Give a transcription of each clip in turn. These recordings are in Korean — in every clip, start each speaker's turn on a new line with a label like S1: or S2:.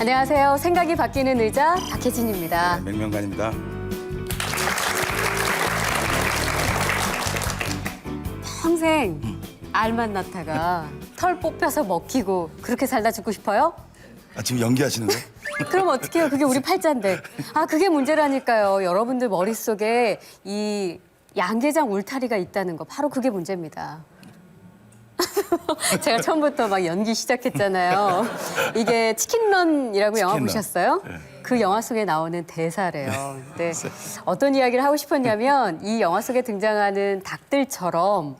S1: 안녕하세요. 생각이 바뀌는 의자 박혜진입니다.
S2: 네, 맹명관입니다.
S1: 평생 알만 낳다가 털 뽑혀서 먹히고 그렇게 살다 죽고 싶어요?
S2: 아, 지금 연기하시는 거예요?
S1: 그럼 어떡해요? 그게 우리 팔자인데. 아, 그게 문제라니까요. 여러분들 머릿속에 이 양계장 울타리가 있다는 거. 바로 그게 문제입니다. 제가 처음부터 막 연기 시작했잖아요. 이게 치킨런이라고 영화
S2: 치킨런.
S1: 보셨어요?
S2: 네.
S1: 그 영화 속에 나오는 대사래요. 근데 어떤 이야기를 하고 싶었냐면 이 영화 속에 등장하는 닭들처럼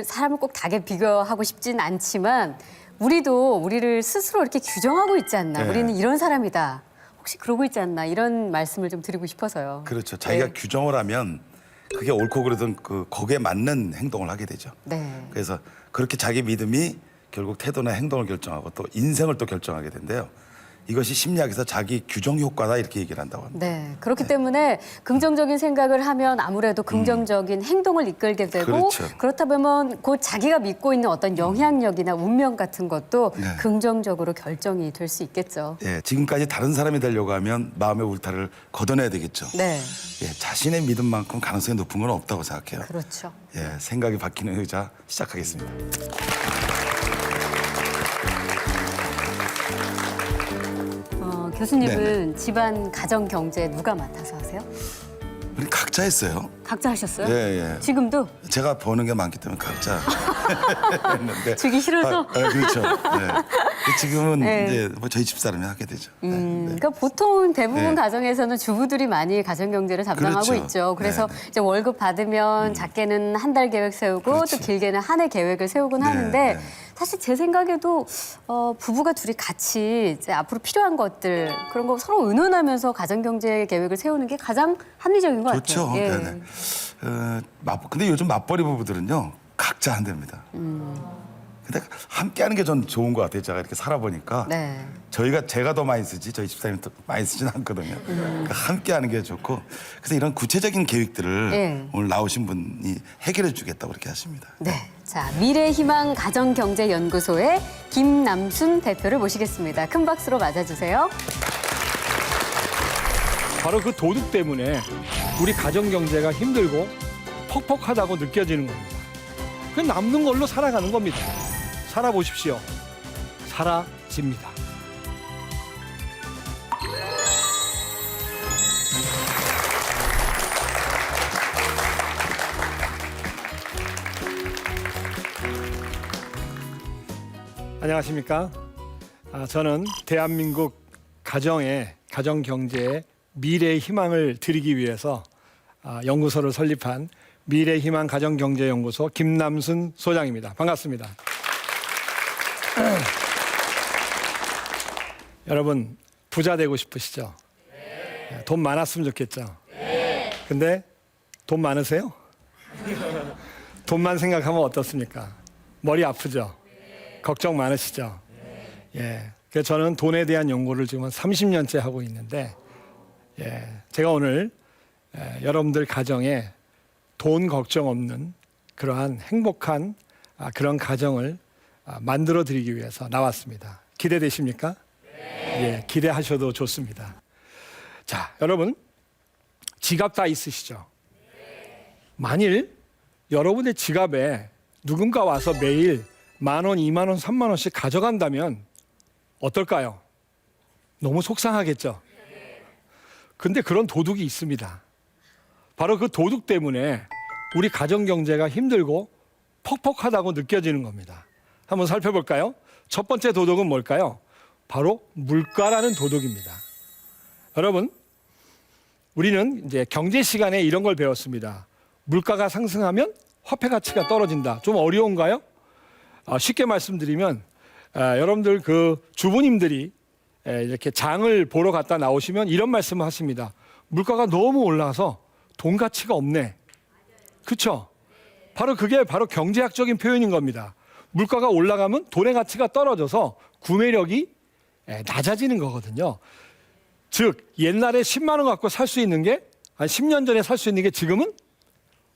S1: 사람을 꼭 닭에 비교하고 싶진 않지만 우리도 우리를 스스로 이렇게 규정하고 있지 않나.
S2: 네.
S1: 우리는 이런 사람이다. 혹시 그러고 있지 않나. 이런 말씀을 좀 드리고 싶어서요.
S2: 그렇죠. 자기가
S1: 네.
S2: 규정을 하면 그게 옳고 그러든 거기에 맞는 행동을 하게 되죠.
S1: 네.
S2: 그래서 그렇게 자기 믿음이 결국 태도나 행동을 결정하고 또 인생을 또 결정하게 된대요. 이것이 심리학에서 자기 규정 효과다 이렇게 얘기를 한다고 합니다.
S1: 네. 그렇기 때문에 긍정적인 생각을 하면 아무래도 긍정적인 행동을 이끌게 되고
S2: 그렇죠.
S1: 그렇다 보면 곧 자기가 믿고 있는 어떤 영향력이나 운명 같은 것도
S2: 네.
S1: 긍정적으로 결정이 될 수 있겠죠.
S2: 예, 지금까지 다른 사람이 되려고 하면 마음의 울타리를 걷어내야 되겠죠.
S1: 네.
S2: 예, 자신의 믿음만큼 가능성이 높은 건 없다고 생각해요.
S1: 그렇죠.
S2: 예, 생각이 바뀌는 의자 시작하겠습니다.
S1: 교수님은 집안 가정 경제 누가 맡아서 하세요?
S2: 우리 각자 했어요.
S1: 각자 하셨어요?
S2: 예, 예.
S1: 지금도?
S2: 제가 버는 게 많기 때문에 각자 했는데
S1: 주기 싫어서?
S2: 그렇죠. 네. 지금은
S1: 네.
S2: 이제 뭐 저희 집사람이 하게 되죠. 네.
S1: 그러니까 보통 대부분
S2: 네.
S1: 가정에서는 주부들이 많이 가정 경제를 담당하고
S2: 그렇죠.
S1: 있죠. 그래서
S2: 네, 네.
S1: 이제 월급 받으면 작게는 한 달 계획 세우고
S2: 그렇지.
S1: 또 길게는 한 해 계획을 세우곤
S2: 네,
S1: 하는데
S2: 네.
S1: 사실 제 생각에도 부부가 둘이 같이 이제 앞으로 필요한 것들 그런 거 서로 의논하면서 가정 경제 계획을 세우는 게 가장 합리적인 것
S2: 좋죠.
S1: 같아요. 예.
S2: 네네. 근데 요즘 맞벌이 부부들은요 각자 한답니다. 근데 함께하는 게 전 좋은 것 같아요. 제가 이렇게 살아보니까
S1: 네.
S2: 제가 더 많이 쓰지 저희 집사람이 더 많이 쓰진 않거든요. 그러니까 함께하는 게 좋고 그래서 이런 구체적인 계획들을
S1: 예.
S2: 오늘 나오신 분이 해결해 주겠다고 그렇게 하십니다.
S1: 네. 자, 미래희망 가정경제연구소의 김남순 대표를 모시겠습니다. 큰 박수로 맞아주세요.
S3: 바로 그 도둑 때문에 우리 가정 경제가 힘들고 퍽퍽하다고 느껴지는 겁니다. 그 남는 걸로 살아가는 겁니다. 살아보십시오. 사라집니다. 안녕하십니까? 저는 대한민국 가정 경제에 미래의 희망을 드리기 위해서 연구소를 설립한 미래희망 가정경제연구소 김남순 소장입니다. 반갑습니다. 여러분 부자 되고 싶으시죠? 네. 돈 많았으면 좋겠죠? 네. 근데 돈 많으세요? 돈만 생각하면 어떻습니까? 머리 아프죠? 네. 걱정 많으시죠? 네. 예. 그래서 저는 돈에 대한 연구를 지금 한 30년째 하고 있는데 제가 오늘 여러분들 가정에 돈 걱정 없는 그러한 행복한 그런 가정을 만들어 드리기 위해서 나왔습니다. 기대되십니까? 네. 예, 기대하셔도 좋습니다. 자, 여러분 지갑 다 있으시죠? 네. 만일 여러분의 지갑에 누군가 와서 매일 10,000원, 20,000원, 30,000원씩 가져간다면 어떨까요? 너무 속상하겠죠? 근데 그런 도둑이 있습니다. 바로 그 도둑 때문에 우리 가정 경제가 힘들고 퍽퍽하다고 느껴지는 겁니다. 한번 살펴볼까요? 첫 번째 도둑은 뭘까요? 바로 물가라는 도둑입니다. 여러분, 우리는 이제 경제 시간에 이런 걸 배웠습니다. 물가가 상승하면 화폐 가치가 떨어진다. 좀 어려운가요? 쉽게 말씀드리면 여러분들 그 주부님들이 이렇게 장을 보러 갔다 나오시면 이런 말씀을 하십니다. 물가가 너무 올라서 돈 가치가 없네. 그렇죠? 바로 그게 바로 경제학적인 표현인 겁니다. 물가가 올라가면 돈의 가치가 떨어져서 구매력이 낮아지는 거거든요. 즉 옛날에 10만 원 갖고 살 수 있는 게 한 10년 전에 살 수 있는 게 지금은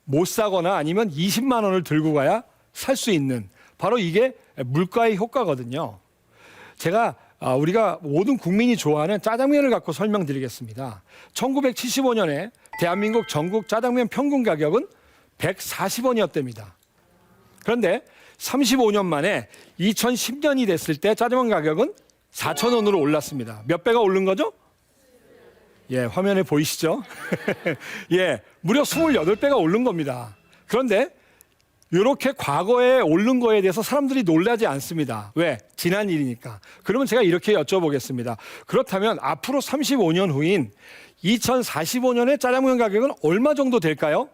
S3: 못 사거나 아니면 20만 원을 들고 가야 살 수 있는 바로 이게 물가의 효과거든요. 제가 우리가 모든 국민이 좋아하는 짜장면을 갖고 설명드리겠습니다. 1975년에 대한민국 전국 짜장면 평균 가격은 140원이었답니다. 그런데 35년 만에 2010년이 됐을 때 짜장면 가격은 4,000원으로 올랐습니다. 몇 배가 오른 거죠? 예, 화면에 보이시죠? 예, 무려 28배가 오른 겁니다. 그런데 이렇게 과거에 오른 거에 대해서 사람들이 놀라지 않습니다. 왜? 지난 일이니까. 그러면 제가 이렇게 여쭤보겠습니다. 그렇다면 앞으로 35년 후인 2045년의 짜장면 가격은 얼마 정도 될까요?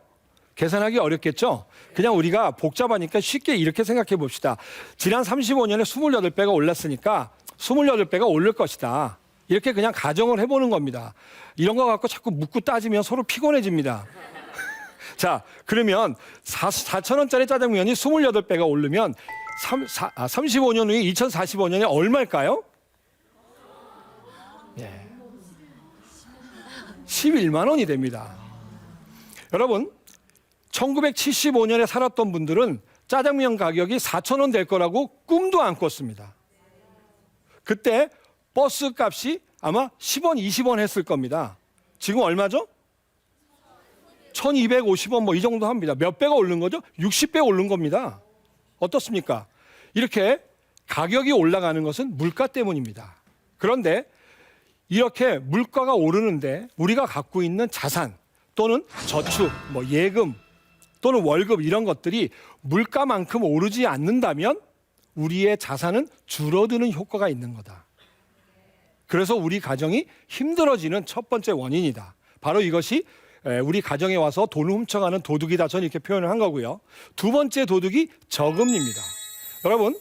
S3: 계산하기 어렵겠죠? 그냥 우리가 복잡하니까 쉽게 이렇게 생각해 봅시다. 지난 35년에 28배가 올랐으니까 28배가 오를 것이다. 이렇게 그냥 가정을 해보는 겁니다. 이런 거 갖고 자꾸 묻고 따지면 서로 피곤해집니다. 자, 그러면 4,000원짜리 짜장면이 28배가 오르면 35년 후에 2045년에 얼마일까요? 예. 11만 원이 됩니다. 여러분, 1975년에 살았던 분들은 짜장면 가격이 4,000원 될 거라고 꿈도 안 꿨습니다. 그때 버스 값이 아마 10원, 20원 했을 겁니다. 지금 얼마죠? 1,250원 뭐 이 정도 합니다. 몇 배가 오른 거죠? 60배 오른 겁니다. 어떻습니까? 이렇게 가격이 올라가는 것은 물가 때문입니다. 그런데 이렇게 물가가 오르는데 우리가 갖고 있는 자산 또는 저축, 뭐 예금 또는 월급 이런 것들이 물가만큼 오르지 않는다면 우리의 자산은 줄어드는 효과가 있는 거다. 그래서 우리 가정이 힘들어지는 첫 번째 원인이다. 바로 이것이 우리 가정에 와서 돈을 훔쳐가는 도둑이다. 저는 이렇게 표현을 한 거고요. 두 번째 도둑이 저금리입니다. 여러분,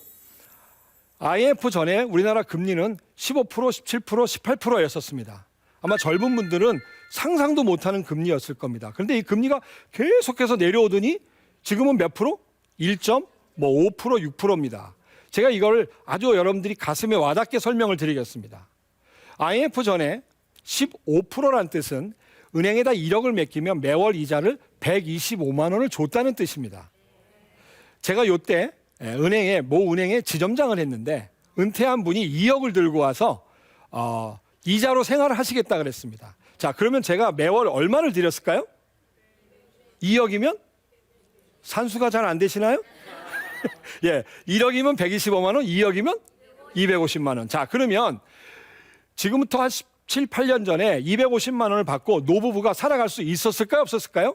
S3: IMF 전에 우리나라 금리는 15%, 17%, 18%였었습니다. 아마 젊은 분들은 상상도 못하는 금리였을 겁니다. 그런데 이 금리가 계속해서 내려오더니 지금은 몇 프로? 1.5%, 6%입니다. 제가 이걸 아주 여러분들이 가슴에 와닿게 설명을 드리겠습니다. IMF 전에 15%라는 뜻은 은행에다 1억을 맡기면 매월 이자를 125만 원을 줬다는 뜻입니다. 제가 이때 모 은행에 지점장을 했는데 은퇴한 분이 2억을 들고 와서 이자로 생활을 하시겠다 그랬습니다. 자, 그러면 제가 매월 얼마를 드렸을까요? 2억이면 산수가 잘 안 되시나요? 예, 1억이면 125만 원, 2억이면 250만 원. 자, 그러면 지금부터 한 7, 8년 전에 250만 원을 받고 노부부가 살아갈 수 있었을까요? 없었을까요?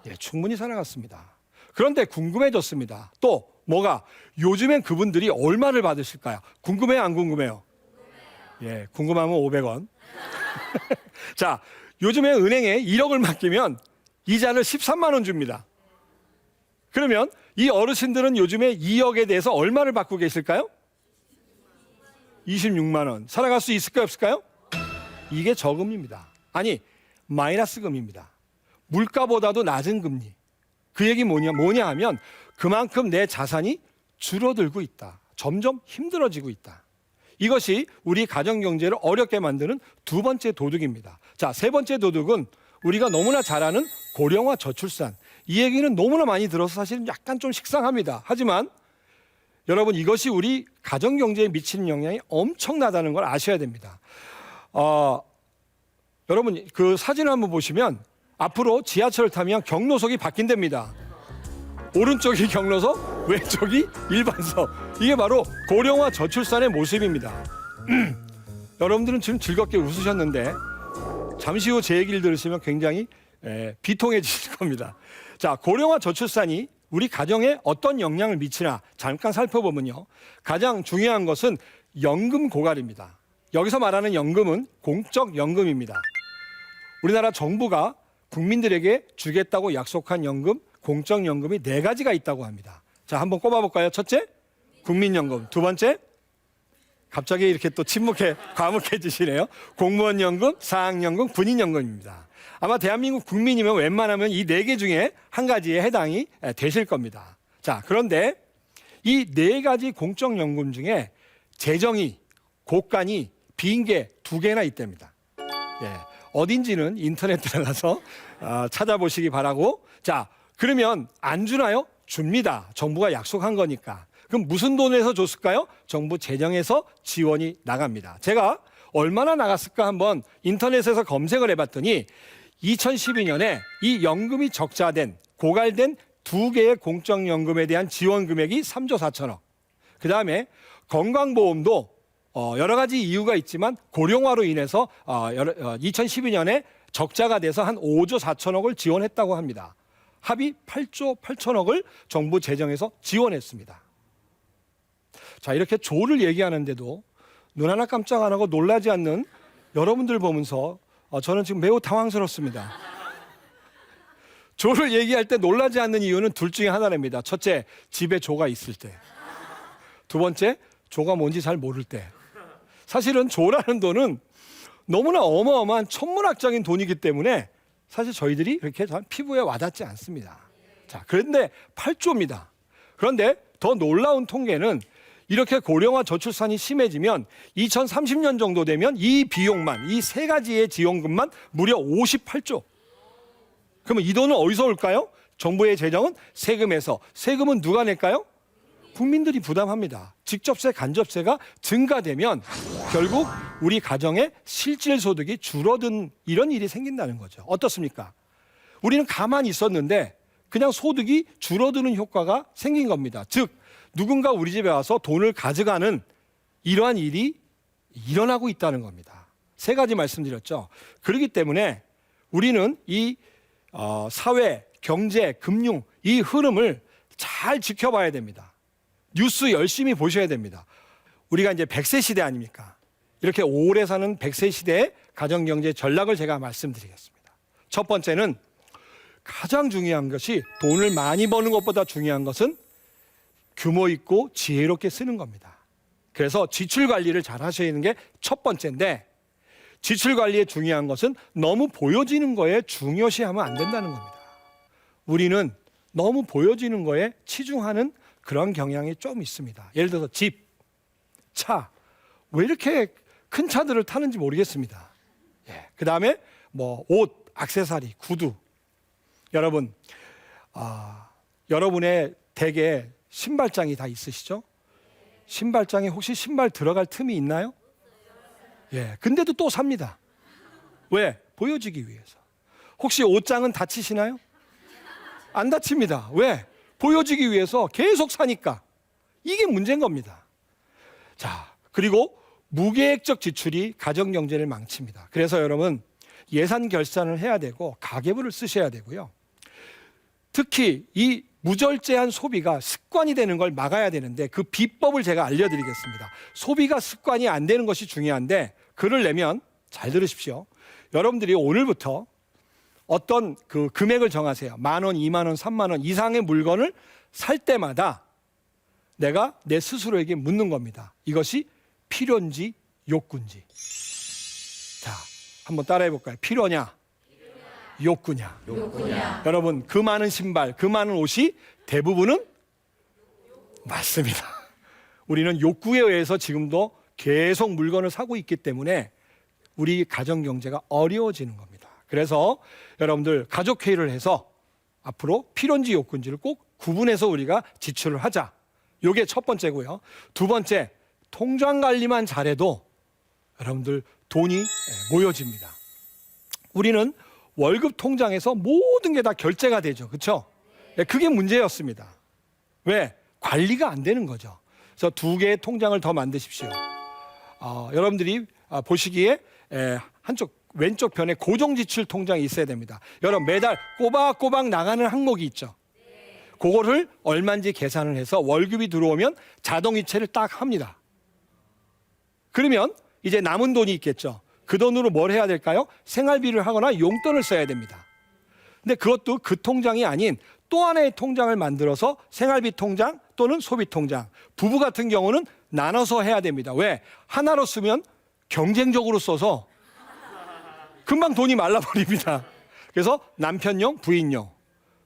S3: 예, 충분히 살아갔습니다. 그런데 궁금해졌습니다. 또 뭐가? 요즘엔 그분들이 얼마를 받으실까요? 궁금해요, 안 궁금해요? 예, 궁금하면 500원. 자, 요즘에 은행에 1억을 맡기면 이자를 13만 원 줍니다. 그러면 이 어르신들은 요즘에 2억에 대해서 얼마를 받고 계실까요? 26만 원. 살아갈 수 있을까요, 없을까요? 이게 저금리입니다. 아니, 마이너스금입니다. 물가보다도 낮은 금리. 그 얘기 뭐냐 하면 그만큼 내 자산이 줄어들고 있다. 점점 힘들어지고 있다. 이것이 우리 가정경제를 어렵게 만드는 두 번째 도둑입니다. 자, 세 번째 도둑은 우리가 너무나 잘 아는 고령화 저출산. 이 얘기는 너무나 많이 들어서 사실은 약간 좀 식상합니다. 하지만 여러분, 이것이 우리 가정경제에 미치는 영향이 엄청나다는 걸 아셔야 됩니다. 여러분, 그 사진을 한번 보시면 앞으로 지하철을 타면 경로석이 바뀐답니다. 오른쪽이 경로석, 왼쪽이 일반석. 이게 바로 고령화 저출산의 모습입니다. 여러분들은 지금 즐겁게 웃으셨는데 잠시 후 제 얘기를 들으시면 굉장히 비통해지실 겁니다. 자, 고령화 저출산이 우리 가정에 어떤 영향을 미치나 잠깐 살펴보면요. 가장 중요한 것은 연금 고갈입니다. 여기서 말하는 연금은 공적연금입니다. 우리나라 정부가 국민들에게 주겠다고 약속한 연금, 공적연금이 4가지가 있다고 합니다. 자, 한번 꼽아볼까요? 첫째, 국민연금. 두 번째, 갑자기 이렇게 또 과묵해지시네요. 공무원연금, 사학연금, 군인연금입니다. 아마 대한민국 국민이면 웬만하면 이 4개 중에 한 가지에 해당이 되실 겁니다. 자, 그런데 이 4가지 공적연금 중에 재정이, 고간이 빈 게 2개나 있답니다. 예, 어딘지는 인터넷 들어가서 찾아보시기 바라고. 자, 그러면 안 주나요? 줍니다. 정부가 약속한 거니까. 그럼 무슨 돈에서 줬을까요? 정부 재정에서 지원이 나갑니다. 제가 얼마나 나갔을까 한번 인터넷에서 검색을 해봤더니 2012년에 이 연금이 적자된, 고갈된 두 개의 공적연금에 대한 지원 금액이 3조 4천억. 그 다음에 건강보험도 여러 가지 이유가 있지만 고령화로 인해서 2012년에 적자가 돼서 한 5조 4천억을 지원했다고 합니다. 합의 8조 8천억을 정부 재정에서 지원했습니다. 자, 이렇게 조를 얘기하는데도 눈 하나 깜짝 안 하고 놀라지 않는 여러분들 보면서 저는 지금 매우 당황스럽습니다. 조를 얘기할 때 놀라지 않는 이유는 둘 중에 하나랍니다. 첫째, 집에 조가 있을 때. 두 번째, 조가 뭔지 잘 모를 때. 사실은 조라는 돈은 너무나 어마어마한 천문학적인 돈이기 때문에 사실 저희들이 그렇게 피부에 와닿지 않습니다. 자, 그런데 8조입니다. 그런데 더 놀라운 통계는 이렇게 고령화 저출산이 심해지면 2030년 정도 되면 이 비용만, 이 세 가지의 지원금만 무려 58조. 그러면 이 돈은 어디서 올까요? 정부의 재정은 세금에서. 세금은 누가 낼까요? 국민들이 부담합니다. 직접세, 간접세가 증가되면 결국 우리 가정의 실질 소득이 줄어든 이런 일이 생긴다는 거죠. 어떻습니까? 우리는 가만히 있었는데 그냥 소득이 줄어드는 효과가 생긴 겁니다. 즉 누군가 우리 집에 와서 돈을 가져가는 이러한 일이 일어나고 있다는 겁니다. 세 가지 말씀드렸죠. 그렇기 때문에 우리는 이 사회, 경제, 금융 이 흐름을 잘 지켜봐야 됩니다. 뉴스 열심히 보셔야 됩니다. 우리가 이제 100세 시대 아닙니까? 이렇게 오래 사는 100세 시대의 가정경제 전략을 제가 말씀드리겠습니다. 첫 번째는 가장 중요한 것이 돈을 많이 버는 것보다 중요한 것은 규모 있고 지혜롭게 쓰는 겁니다. 그래서 지출 관리를 잘 하셔야 하는 게 첫 번째인데 지출 관리의 중요한 것은 너무 보여지는 거에 중요시하면 안 된다는 겁니다. 우리는 너무 보여지는 거에 치중하는 그런 경향이 좀 있습니다. 예를 들어서 집, 차, 왜 이렇게 큰 차들을 타는지 모르겠습니다. 그 다음에 뭐 옷, 액세서리, 구두. 여러분, 여러분의 댁에 신발장이 다 있으시죠? 신발장에 혹시 신발 들어갈 틈이 있나요? 근데도 또 삽니다. 왜? 보여지기 위해서. 혹시 옷장은 다치시나요? 안 다칩니다. 왜? 보여지기 위해서 계속 사니까. 이게 문제인 겁니다. 자, 그리고 무계획적 지출이 가정 경제를 망칩니다. 그래서 여러분 예산 결산을 해야 되고 가계부를 쓰셔야 되고요. 특히 이 무절제한 소비가 습관이 되는 걸 막아야 되는데 그 비법을 제가 알려드리겠습니다. 소비가 습관이 안 되는 것이 중요한데 글을 내면 잘 들으십시오. 여러분들이 오늘부터 어떤 그 금액을 정하세요. 10,000원, 20,000원, 30,000원 이상의 물건을 살 때마다 내가 내 스스로에게 묻는 겁니다. 이것이 필요인지 욕구인지. 자, 한번 따라해 볼까요? 필요냐? 욕구냐? 여러분, 그 많은 신발, 그 많은 옷이 대부분은 맞습니다. 우리는 욕구에 의해서 지금도 계속 물건을 사고 있기 때문에 우리 가정 경제가 어려워지는 겁니다. 그래서 여러분들 가족회의를 해서 앞으로 필요인지 욕구인지를 꼭 구분해서 우리가 지출을 하자. 이게 첫 번째고요. 두 번째, 통장 관리만 잘해도 여러분들 돈이 모여집니다. 우리는 월급 통장에서 모든 게 다 결제가 되죠. 그렇죠? 그게 문제였습니다. 왜? 관리가 안 되는 거죠. 그래서 두 개의 통장을 더 만드십시오. 여러분들이 보시기에 한쪽 왼쪽 편에 고정지출 통장이 있어야 됩니다. 여러분 매달 꼬박꼬박 나가는 항목이 있죠. 그거를 얼마인지 계산을 해서 월급이 들어오면 자동이체를 딱 합니다. 그러면 이제 남은 돈이 있겠죠. 그 돈으로 뭘 해야 될까요? 생활비를 하거나 용돈을 써야 됩니다. 근데 그것도 그 통장이 아닌 또 하나의 통장을 만들어서 생활비 통장 또는 소비 통장. 부부 같은 경우는 나눠서 해야 됩니다. 왜? 하나로 쓰면 경쟁적으로 써서 금방 돈이 말라버립니다. 그래서 남편용, 부인용.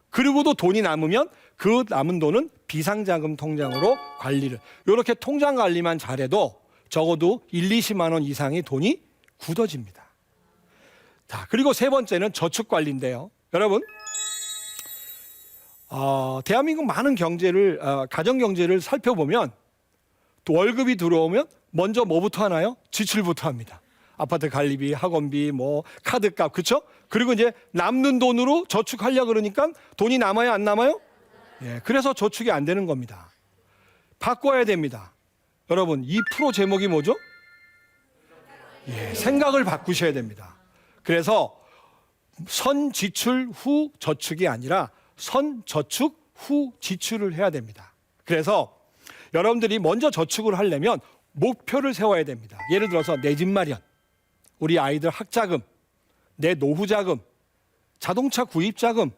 S3: 그리고도 돈이 남으면 그 남은 돈은 비상자금 통장으로 관리를. 이렇게 통장 관리만 잘해도 적어도 1, 20만 원 이상의 돈이 굳어집니다. 자, 그리고 세 번째는 저축 관리인데요. 여러분, 대한민국 많은 경제를 가정 경제를 살펴보면 또 월급이 들어오면 먼저 뭐부터 하나요? 지출부터 합니다. 아파트 관리비, 학원비, 뭐 카드값, 그렇죠? 그리고 이제 남는 돈으로 저축하려 그러니까 돈이 남아요, 안 남아요? 예, 그래서 저축이 안 되는 겁니다. 바꿔야 됩니다. 여러분, 2% 제목이 뭐죠? 예, 생각을 바꾸셔야 됩니다. 그래서 선 지출 후 저축이 아니라 선 저축 후 지출을 해야 됩니다. 그래서 여러분들이 먼저 저축을 하려면 목표를 세워야 됩니다. 예를 들어서 내 집 마련, 우리 아이들 학자금, 내 노후 자금, 자동차 구입 자금,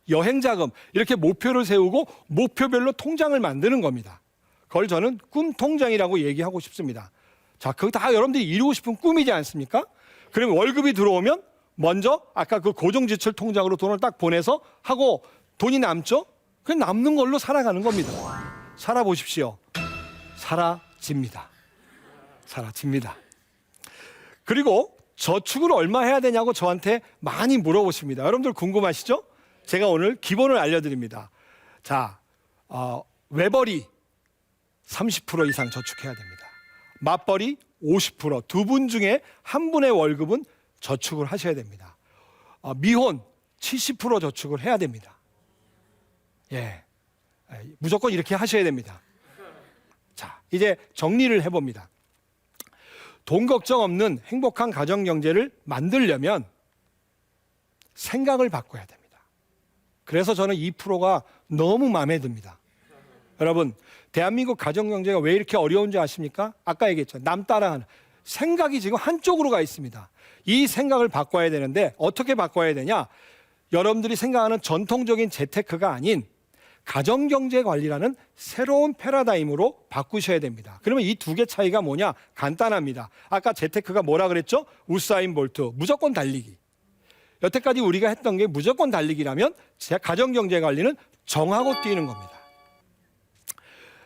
S3: 여행 자금, 이렇게 목표를 세우고 목표별로 통장을 만드는 겁니다. 그걸 저는 꿈 통장이라고 얘기하고 싶습니다. 자, 그거 다 여러분들이 이루고 싶은 꿈이지 않습니까? 그러면 월급이 들어오면 먼저 아까 그 고정지출 통장으로 돈을 딱 보내서 하고 돈이 남죠? 그냥 남는 걸로 살아가는 겁니다. 살아보십시오. 사라집니다. 사라집니다. 그리고 저축을 얼마 해야 되냐고 저한테 많이 물어보십니다. 여러분들 궁금하시죠? 제가 오늘 기본을 알려드립니다. 자, 외벌이 30% 이상 저축해야 됩니다. 맞벌이 50%, 두 분 중에 한 분의 월급은 저축을 하셔야 됩니다. 미혼 70% 저축을 해야 됩니다. 예, 무조건 이렇게 하셔야 됩니다. 자, 이제 정리를 해봅니다. 돈 걱정 없는 행복한 가정 경제를 만들려면 생각을 바꿔야 됩니다. 그래서 저는 2%가 너무 마음에 듭니다. 여러분, 대한민국 가정 경제가 왜 이렇게 어려운지 아십니까? 아까 얘기했죠. 남 따라하는 생각이 지금 한쪽으로 가 있습니다. 이 생각을 바꿔야 되는데 어떻게 바꿔야 되냐? 여러분들이 생각하는 전통적인 재테크가 아닌 가정경제 관리라는 새로운 패러다임으로 바꾸셔야 됩니다. 그러면 이 두 개 차이가 뭐냐? 간단합니다. 아까 재테크가 뭐라 그랬죠? 우사인 볼트, 무조건 달리기. 여태까지 우리가 했던 게 무조건 달리기라면 가정경제 관리는 정하고 뛰는 겁니다.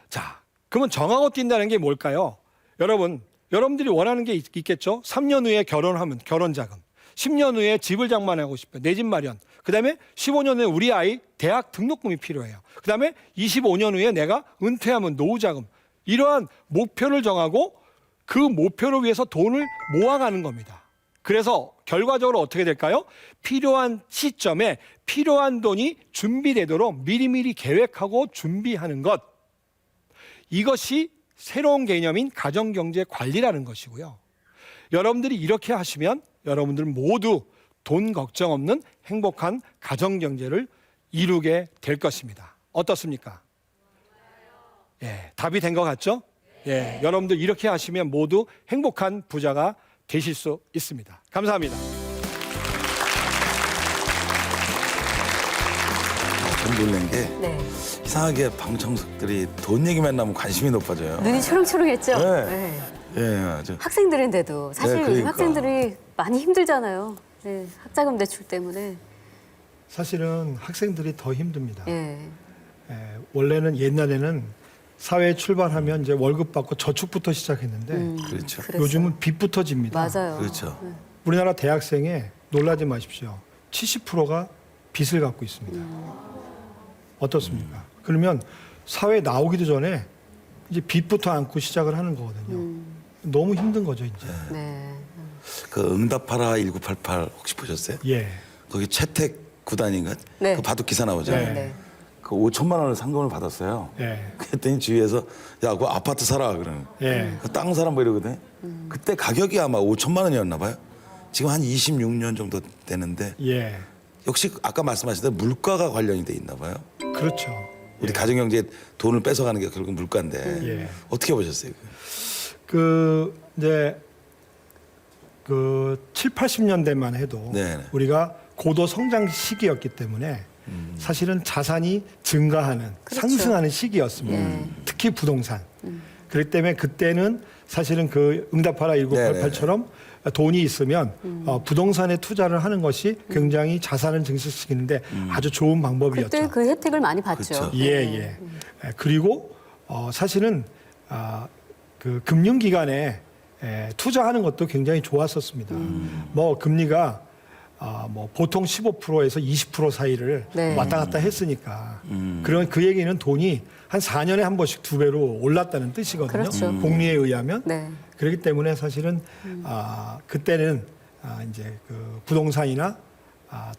S3: 자, 그러면 정하고 뛴다는 게 뭘까요? 여러분들이 원하는 게 있겠죠? 3년 후에 결혼하면 결혼자금, 10년 후에 집을 장만하고 싶어요. 내 집 마련. 그 다음에 15년 후에 우리 아이 대학 등록금이 필요해요. 그 다음에 25년 후에 내가 은퇴하면 노후자금. 이러한 목표를 정하고 그 목표를 위해서 돈을 모아가는 겁니다. 그래서 결과적으로 어떻게 될까요? 필요한 시점에 필요한 돈이 준비되도록 미리미리 계획하고 준비하는 것. 이것이 새로운 개념인 가정경제 관리라는 것이고요. 여러분들이 이렇게 하시면 여러분들 모두 돈 걱정 없는 행복한 가정경제를 이루게 될 것입니다. 어떻습니까? 예, 답이 된 것 같죠? 예, 여러분들 이렇게 하시면 모두 행복한 부자가 되실 수 있습니다. 감사합니다.
S2: 좀 놀란 게
S1: 네.
S2: 이상하게 방청석들이 돈 얘기만 나면 관심이 높아져요.
S1: 눈이 초롱초롱했죠?
S2: 네.
S1: 네.
S2: 예, 아주.
S1: 학생들인데도 사실
S2: 네,
S1: 요즘
S2: 그러니까.
S1: 학생들이 많이 힘들잖아요. 네, 학자금 대출 때문에.
S3: 사실은 학생들이 더 힘듭니다.
S1: 예.
S3: 원래는 옛날에는 사회에 출발하면 이제 월급 받고 저축부터 시작했는데
S2: 그렇죠.
S1: 그랬어요.
S3: 요즘은 빚부터 집니다.
S1: 맞아요.
S2: 그렇죠.
S3: 우리나라 대학생의 놀라지 마십시오. 70%가 빚을 갖고 있습니다. 어떻습니까? 그러면 사회에 나오기도 전에 이제 빚부터 안고 시작을 하는 거거든요. 너무 힘든 거죠, 이제.
S1: 네.
S2: 그 응답하라 1988 혹시 보셨어요?
S3: 예.
S2: 거기 채택 구단인가?
S1: 네.
S2: 그 바둑 기사 나오잖아요.
S1: 네. 네.
S2: 그 5천만 원을 상금을 받았어요.
S3: 예.
S2: 그랬더니 주위에서 야, 그 아파트 사라 그러는.
S3: 예.
S2: 그 땅 사람 뭐 이러거든. 그때 가격이 아마 5천만 원이었나 봐요. 지금 한 26년 정도 되는데
S3: 예.
S2: 역시 아까 말씀하신 대로 물가가 관련이 돼 있나 봐요.
S3: 그렇죠.
S2: 우리 가정경제에 돈을 뺏어가는 게 결국 물가인데
S3: 예.
S2: 어떻게 보셨어요?
S3: 이제 7, 80년대만 해도
S2: 네네.
S3: 우리가 고도 성장 시기였기 때문에 사실은 자산이 증가하는
S1: 그렇죠.
S3: 상승하는 시기였습니다. 특히 부동산. 그렇기 때문에 그때는 사실은 그 응답하라 1988처럼 돈이 있으면 부동산에 투자를 하는 것이 굉장히 자산을 증식시키는데 아주 좋은 방법이었죠.
S1: 그때 그 혜택을 많이 봤죠.
S2: 그렇죠.
S3: 예. 그리고 사실은 그 금융기관에 투자하는 것도 굉장히 좋았었습니다. 뭐 금리가 뭐 보통 15%에서 20% 사이를
S1: 네.
S3: 왔다 갔다 했으니까 그런 그 얘기는 돈이 한 4년에 한 번씩 2배로 올랐다는 뜻이거든요.
S1: 그렇죠.
S3: 복리에 의하면.
S1: 네.
S3: 그렇기 때문에 사실은 그때는 이제 그 부동산이나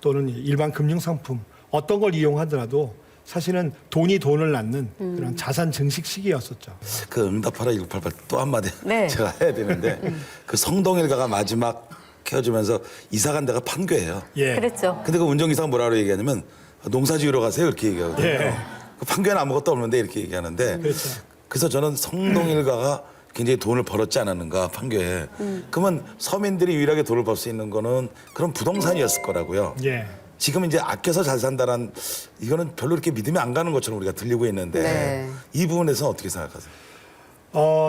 S3: 또는 일반 금융 상품 어떤 걸 이용하더라도 사실은 돈이 돈을 낳는 그런 자산 증식 시기였었죠.
S2: 그 응답하라 1988 또 한마디
S1: 네.
S2: 제가 해야 되는데 그 성동일가가 마지막 헤어지면서 이사 간 데가 판교예요.
S3: 예.
S1: 그랬죠.
S2: 근데 그 운전기사가 뭐라고 얘기하냐면 농사 지으러 가세요 이렇게 얘기하거든요.
S3: 예.
S2: 그 판교에는 아무것도 없는데 이렇게 얘기하는데
S3: 그렇죠.
S2: 그래서 저는 성동일가가 굉장히 돈을 벌었지 않았는가 판교에. 그러면 서민들이 유일하게 돈을 벌 수 있는 거는 그런 부동산이었을 거라고요.
S3: 예.
S2: 지금 이제 아껴서 잘 산다란 이거는 별로 이렇게 믿음이 안 가는 것처럼 우리가 들리고 있는데
S1: 네.
S2: 이 부분에서 어떻게 생각하세요?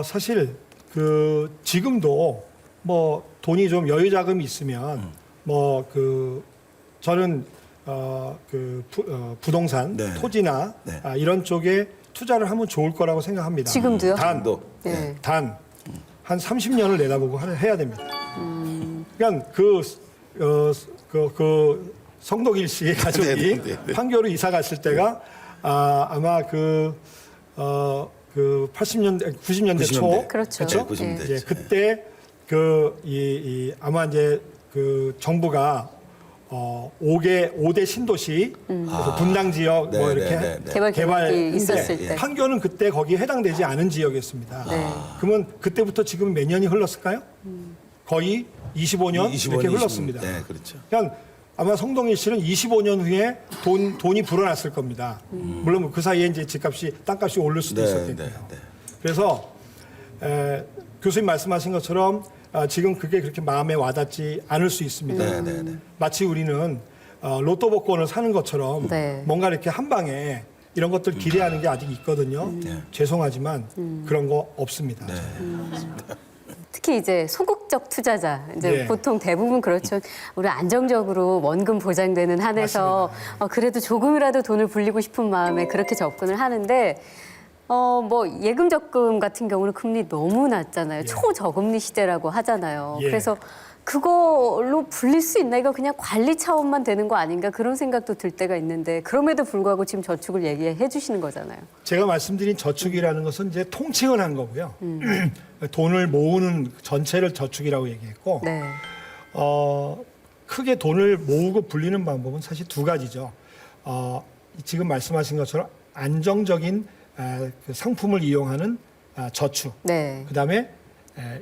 S3: 사실 그 지금도 뭐 돈이 좀 여유 자금이 있으면 뭐 그 저는 부동산,
S2: 네.
S3: 토지나
S2: 네.
S3: 이런 쪽에 투자를 하면 좋을 거라고 생각합니다.
S1: 지금도요?
S2: 도
S1: 네.
S3: 단 한 30년을 내다보고 해야 됩니다. 그러니까 그 성덕일 씨의 가족이
S2: 네, 네, 네.
S3: 판교로 이사 갔을 때가 아마 그 80년대, 90년대 초
S1: 그렇죠.
S2: 네, 90년대.
S1: 예.
S3: 예, 그때 아마 이제 그 정부가 5대 신도시 그래서 분당 지역 뭐
S2: 네,
S3: 이렇게
S2: 네, 네.
S1: 개발 계획이
S3: 했는데
S1: 있었을 때.
S3: 판교는 그때 거기에 해당되지 않은 지역이었습니다.
S1: 네.
S3: 그러면 그때부터 지금 몇 년이 흘렀을까요? 거의 25년
S2: 25,
S3: 이렇게
S2: 25.
S3: 흘렀습니다.
S2: 네, 그렇죠.
S3: 그러니까 아마 성동일 씨는 25년 후에 돈이 불어났을 겁니다. 물론 그 사이에 이제 집값이 땅값이 오를 수도
S2: 네,
S3: 있었겠고요.
S2: 네, 네.
S3: 그래서 교수님 말씀하신 것처럼 지금 그게 그렇게 마음에 와닿지 않을 수 있습니다.
S2: 네, 네, 네.
S3: 마치 우리는 로또 복권을 사는 것처럼
S1: 네.
S3: 뭔가 이렇게 한 방에 이런 것들 기대하는 게 아직 있거든요. 죄송하지만 그런 거 없습니다.
S2: 네.
S1: 특히 이제 소극적 투자자 이제
S3: 예.
S1: 보통 대부분 그렇죠. 우리 안정적으로 원금 보장되는 한에서 그래도 조금이라도 돈을 불리고 싶은 마음에 그렇게 접근을 하는데 뭐 예금 적금 같은 경우는 금리 너무 낮잖아요. 초저금리 시대라고 하잖아요.
S3: 예.
S1: 그래서 그걸로 불릴 수 있나? 이거 그냥 관리 차원만 되는 거 아닌가? 그런 생각도 들 때가 있는데 그럼에도 불구하고 지금 저축을 얘기해 주시는 거잖아요.
S3: 제가 말씀드린 저축이라는 것은 이제 통칭을 한 거고요. 돈을 모으는 전체를 저축이라고 얘기했고
S1: 네.
S3: 크게 돈을 모으고 불리는 방법은 사실 두 가지죠. 지금 말씀하신 것처럼 안정적인 그 상품을 이용하는 저축.
S1: 네.
S3: 그다음에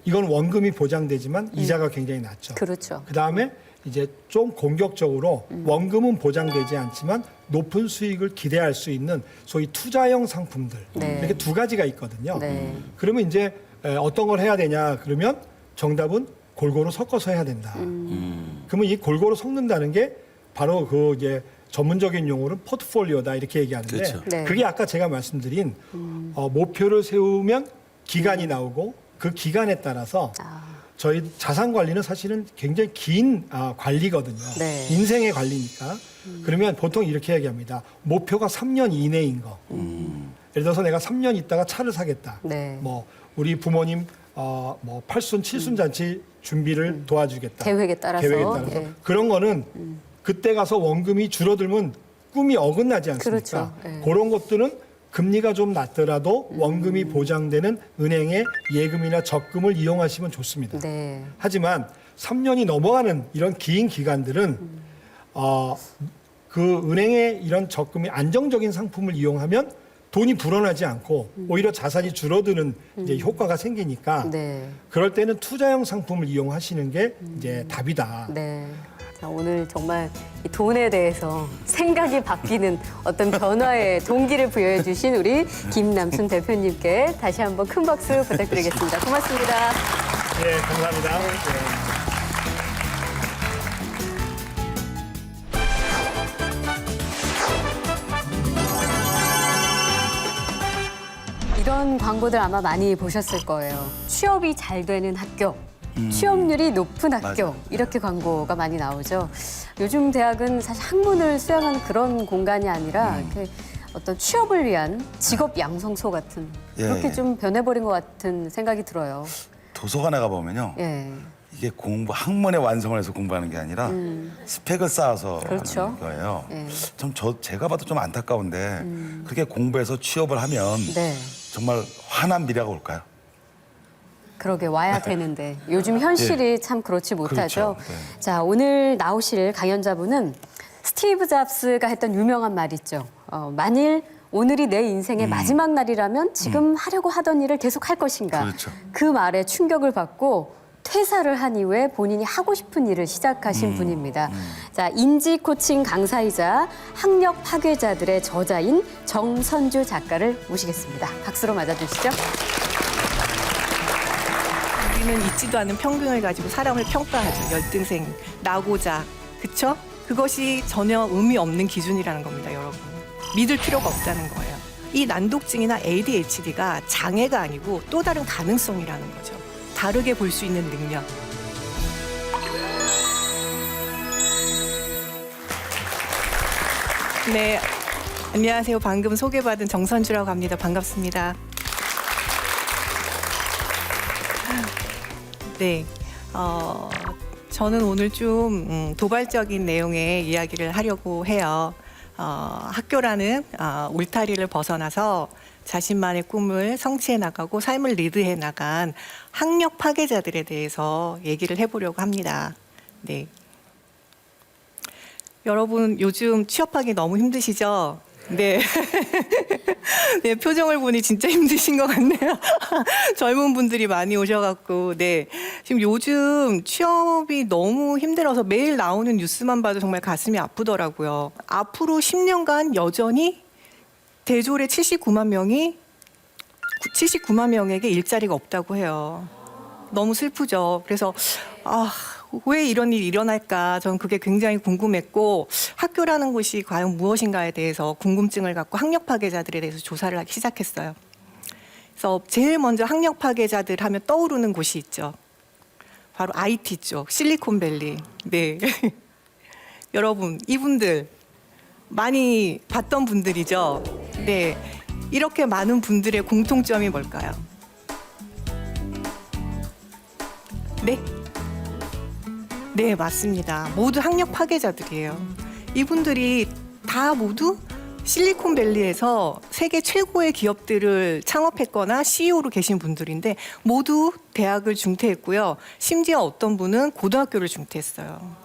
S3: 이건 원금이 보장되지만 이자가 굉장히 낮죠.
S1: 그렇죠.
S3: 그다음에 이제 좀 공격적으로 원금은 보장되지 않지만 높은 수익을 기대할 수 있는 소위 투자형 상품들.
S1: 네.
S3: 이렇게 두 가지가 있거든요.
S1: 네.
S3: 그러면 이제 어떤 걸 해야 되냐 그러면 정답은 골고루 섞어서 해야 된다. 그러면 이 골고루 섞는다는 게 바로 그 이제 전문적인 용어는 포트폴리오다 이렇게 얘기하는데
S2: 그렇죠.
S1: 네.
S3: 그게 아까 제가 말씀드린 목표를 세우면 기간이 나오고 그 기간에 따라서 저희 자산 관리는 사실은 굉장히 긴 관리거든요.
S1: 네.
S3: 인생의 관리니까. 그러면 보통 이렇게 얘기합니다. 목표가 3년 이내인 거. 예를 들어서 내가 3년 있다가 차를 사겠다.
S1: 네.
S3: 뭐 우리 부모님 뭐 팔순 칠순 잔치 준비를 도와주겠다.
S1: 계획에 따라서. 예.
S3: 그런 거는 그때 가서 원금이 줄어들면 꿈이 어긋나지 않습니까?
S1: 그렇죠. 예.
S3: 그런 것들은 금리가 좀 낮더라도 원금이 보장되는 은행의 예금이나 적금을 이용하시면 좋습니다.
S1: 네.
S3: 하지만 3년이 넘어가는 이런 긴 기간들은 그 은행의 이런 적금이 안정적인 상품을 이용하면 돈이 불어나지 않고 오히려 자산이 줄어드는 이제 효과가 생기니까
S1: 네.
S3: 그럴 때는 투자형 상품을 이용하시는 게 이제 답이다.
S1: 네. 자, 오늘 정말 이 돈에 대해서 생각이 바뀌는 어떤 변화의 동기를 부여해 주신 우리 김남순 대표님께 다시 한번 큰 박수 부탁드리겠습니다. 고맙습니다.
S3: 네, 감사합니다. 네.
S1: 이런 광고들 아마 많이 보셨을 거예요. 취업이 잘 되는 학교, 취업률이 높은 학교
S2: 맞아요.
S1: 이렇게 광고가 많이 나오죠. 요즘 대학은 사실 학문을 수양하는 그런 공간이 아니라 이렇게 어떤 취업을 위한 직업 양성소 같은
S2: 예,
S1: 그렇게
S2: 예.
S1: 좀 변해버린 것 같은 생각이 들어요.
S2: 도서관에 가보면요.
S1: 예.
S2: 이게 학문의 완성을 해서 공부하는 게 아니라 스펙을 쌓아서
S1: 그렇죠.
S2: 하는 거예요.
S1: 네.
S2: 제가 봐도 좀 안타까운데 그렇게 공부해서 취업을 하면
S1: 네.
S2: 정말 환한 미래가 올까요?
S1: 그러게 와야 되는데 요즘 현실이 참 그렇지 못하죠.
S2: 그렇죠. 네.
S1: 자, 오늘 나오실 강연자분은 스티브 잡스가 했던 유명한 말 있죠. 만일 오늘이 내 인생의 마지막 날이라면 지금 하려고 하던 일을 계속 할 것인가.
S2: 그렇죠.
S1: 그 말에 충격을 받고 퇴사를 한 이후에 본인이 하고 싶은 일을 시작하신 분입니다. 자, 인지 코칭 강사이자 학력 파괴자들의 저자인 정선주 작가를 모시겠습니다. 박수로 맞아주시죠.
S4: 우리는 있지도 않은 평균을 가지고 사람을 평가하죠. 열등생, 나고자, 그쵸? 그것이 전혀 의미 없는 기준이라는 겁니다, 여러분. 믿을 필요가 없다는 거예요. 이 난독증이나 ADHD가 장애가 아니고 또 다른 가능성이라는 거죠. 다르게 볼 수 있는 능력. 네, 안녕하세요. 방금 소개받은 정선주라고 합니다. 반갑습니다. 네, 저는 오늘 좀 도발적인 내용의 이야기를 하려고 해요. 학교라는 울타리를 벗어나서 자신만의 꿈을 성취해 나가고 삶을 리드해 나간 학력 파괴자들에 대해서 얘기를 해보려고 합니다. 네. 여러분 요즘 취업하기 너무 힘드시죠? 네. 네, 표정을 보니 진짜 힘드신 것 같네요. 젊은 분들이 많이 오셔갖고, 네. 지금 요즘 취업이 너무 힘들어서 매일 나오는 뉴스만 봐도 정말 가슴이 아프더라고요. 앞으로 10년간 여전히 대졸의 79만 명에게 일자리가 없다고 해요. 너무 슬프죠. 그래서, 왜 이런 일이 일어날까? 저는 그게 굉장히 궁금했고 학교라는 곳이 과연 무엇인가에 대해서 궁금증을 갖고 학력 파괴자들에 대해서 조사를 하기 시작했어요. 그래서 제일 먼저 학력 파괴자들 하면 떠오르는 곳이 있죠. 바로 IT 쪽, 실리콘밸리. 네. 여러분, 이분들 많이 봤던 분들이죠. 네. 이렇게 많은 분들의 공통점이 뭘까요? 네. 네, 맞습니다. 모두 학력 파괴자들이에요. 이분들이 다 모두 실리콘밸리에서 세계 최고의 기업들을 창업했거나 CEO로 계신 분들인데 모두 대학을 중퇴했고요. 심지어 어떤 분은 고등학교를 중퇴했어요.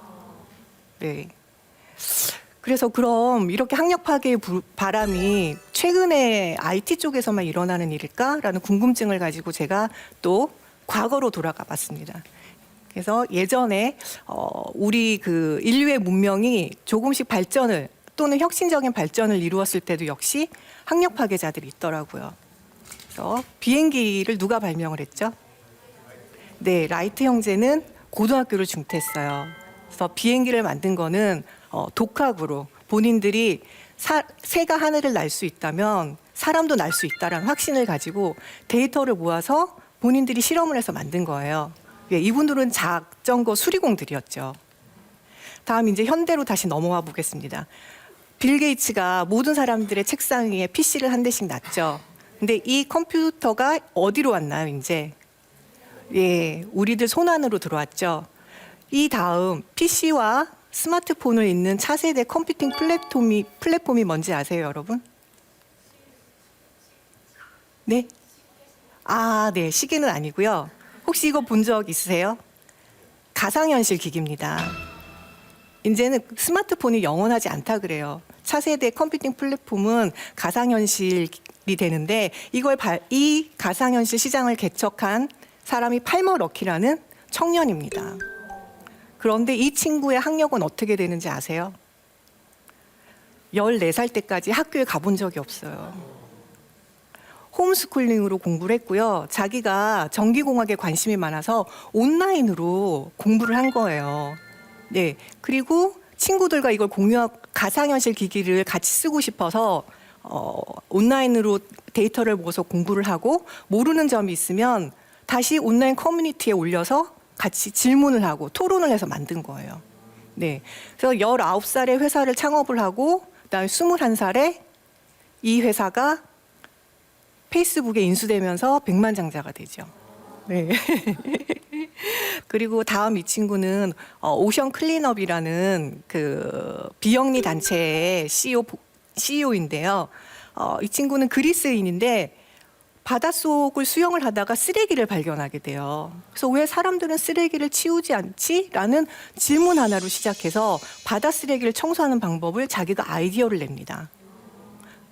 S4: 네. 그래서 그럼 이렇게 학력 파괴의 바람이 최근에 IT 쪽에서만 일어나는 일일까라는 궁금증을 가지고 제가 또 과거로 돌아가 봤습니다. 그래서 예전에 우리 그 인류의 문명이 조금씩 발전을 또는 혁신적인 발전을 이루었을 때도 역시 학력 파괴자들이 있더라고요. 그래서 비행기를 누가 발명을 했죠? 네, 라이트 형제는 고등학교를 중퇴했어요. 그래서 비행기를 만든 거는 독학으로 본인들이 새가 하늘을 날 수 있다면 사람도 날 수 있다라는 확신을 가지고 데이터를 모아서 본인들이 실험을 해서 만든 거예요. 예, 이분들은 자전거 수리공들이었죠. 다음 이제 현대로 다시 넘어와 보겠습니다. 빌 게이츠가 모든 사람들의 책상 위에 PC를 한 대씩 놨죠. 근데 이 컴퓨터가 어디로 왔나요, 이제? 예, 우리들 손안으로 들어왔죠. 이 다음 PC와 스마트폰을 잇는 차세대 컴퓨팅 플랫폼이 뭔지 아세요, 여러분? 네? 네, 시계는 아니고요. 혹시 이거 본 적 있으세요? 가상현실 기기입니다. 이제는 스마트폰이 영원하지 않다 그래요. 차세대 컴퓨팅 플랫폼은 가상현실이 되는데 이 가상현실 시장을 개척한 사람이 팔머 럭키라는 청년입니다. 그런데 이 친구의 학력은 어떻게 되는지 아세요? 14살 때까지 학교에 가본 적이 없어요. 홈스쿨링으로 공부를 했고요. 자기가 전기공학에 관심이 많아서 온라인으로 공부를 한 거예요. 네. 그리고 친구들과 이걸 가상현실 기기를 같이 쓰고 싶어서 온라인으로 데이터를 모아서 공부를 하고 모르는 점이 있으면 다시 온라인 커뮤니티에 올려서 같이 질문을 하고 토론을 해서 만든 거예요. 네. 그래서 19살에 회사를 창업을 하고 그다음에 21살에 이 회사가 페이스북에 인수되면서 백만장자가 되죠. 네. 그리고 다음 이 친구는 오션 클린업이라는 그 비영리 단체의 CEO인데요. 이 친구는 그리스인인데 바닷속을 수영을 하다가 쓰레기를 발견하게 돼요. 그래서 왜 사람들은 쓰레기를 치우지 않지? 라는 질문 하나로 시작해서 바다 쓰레기를 청소하는 방법을 자기가 아이디어를 냅니다.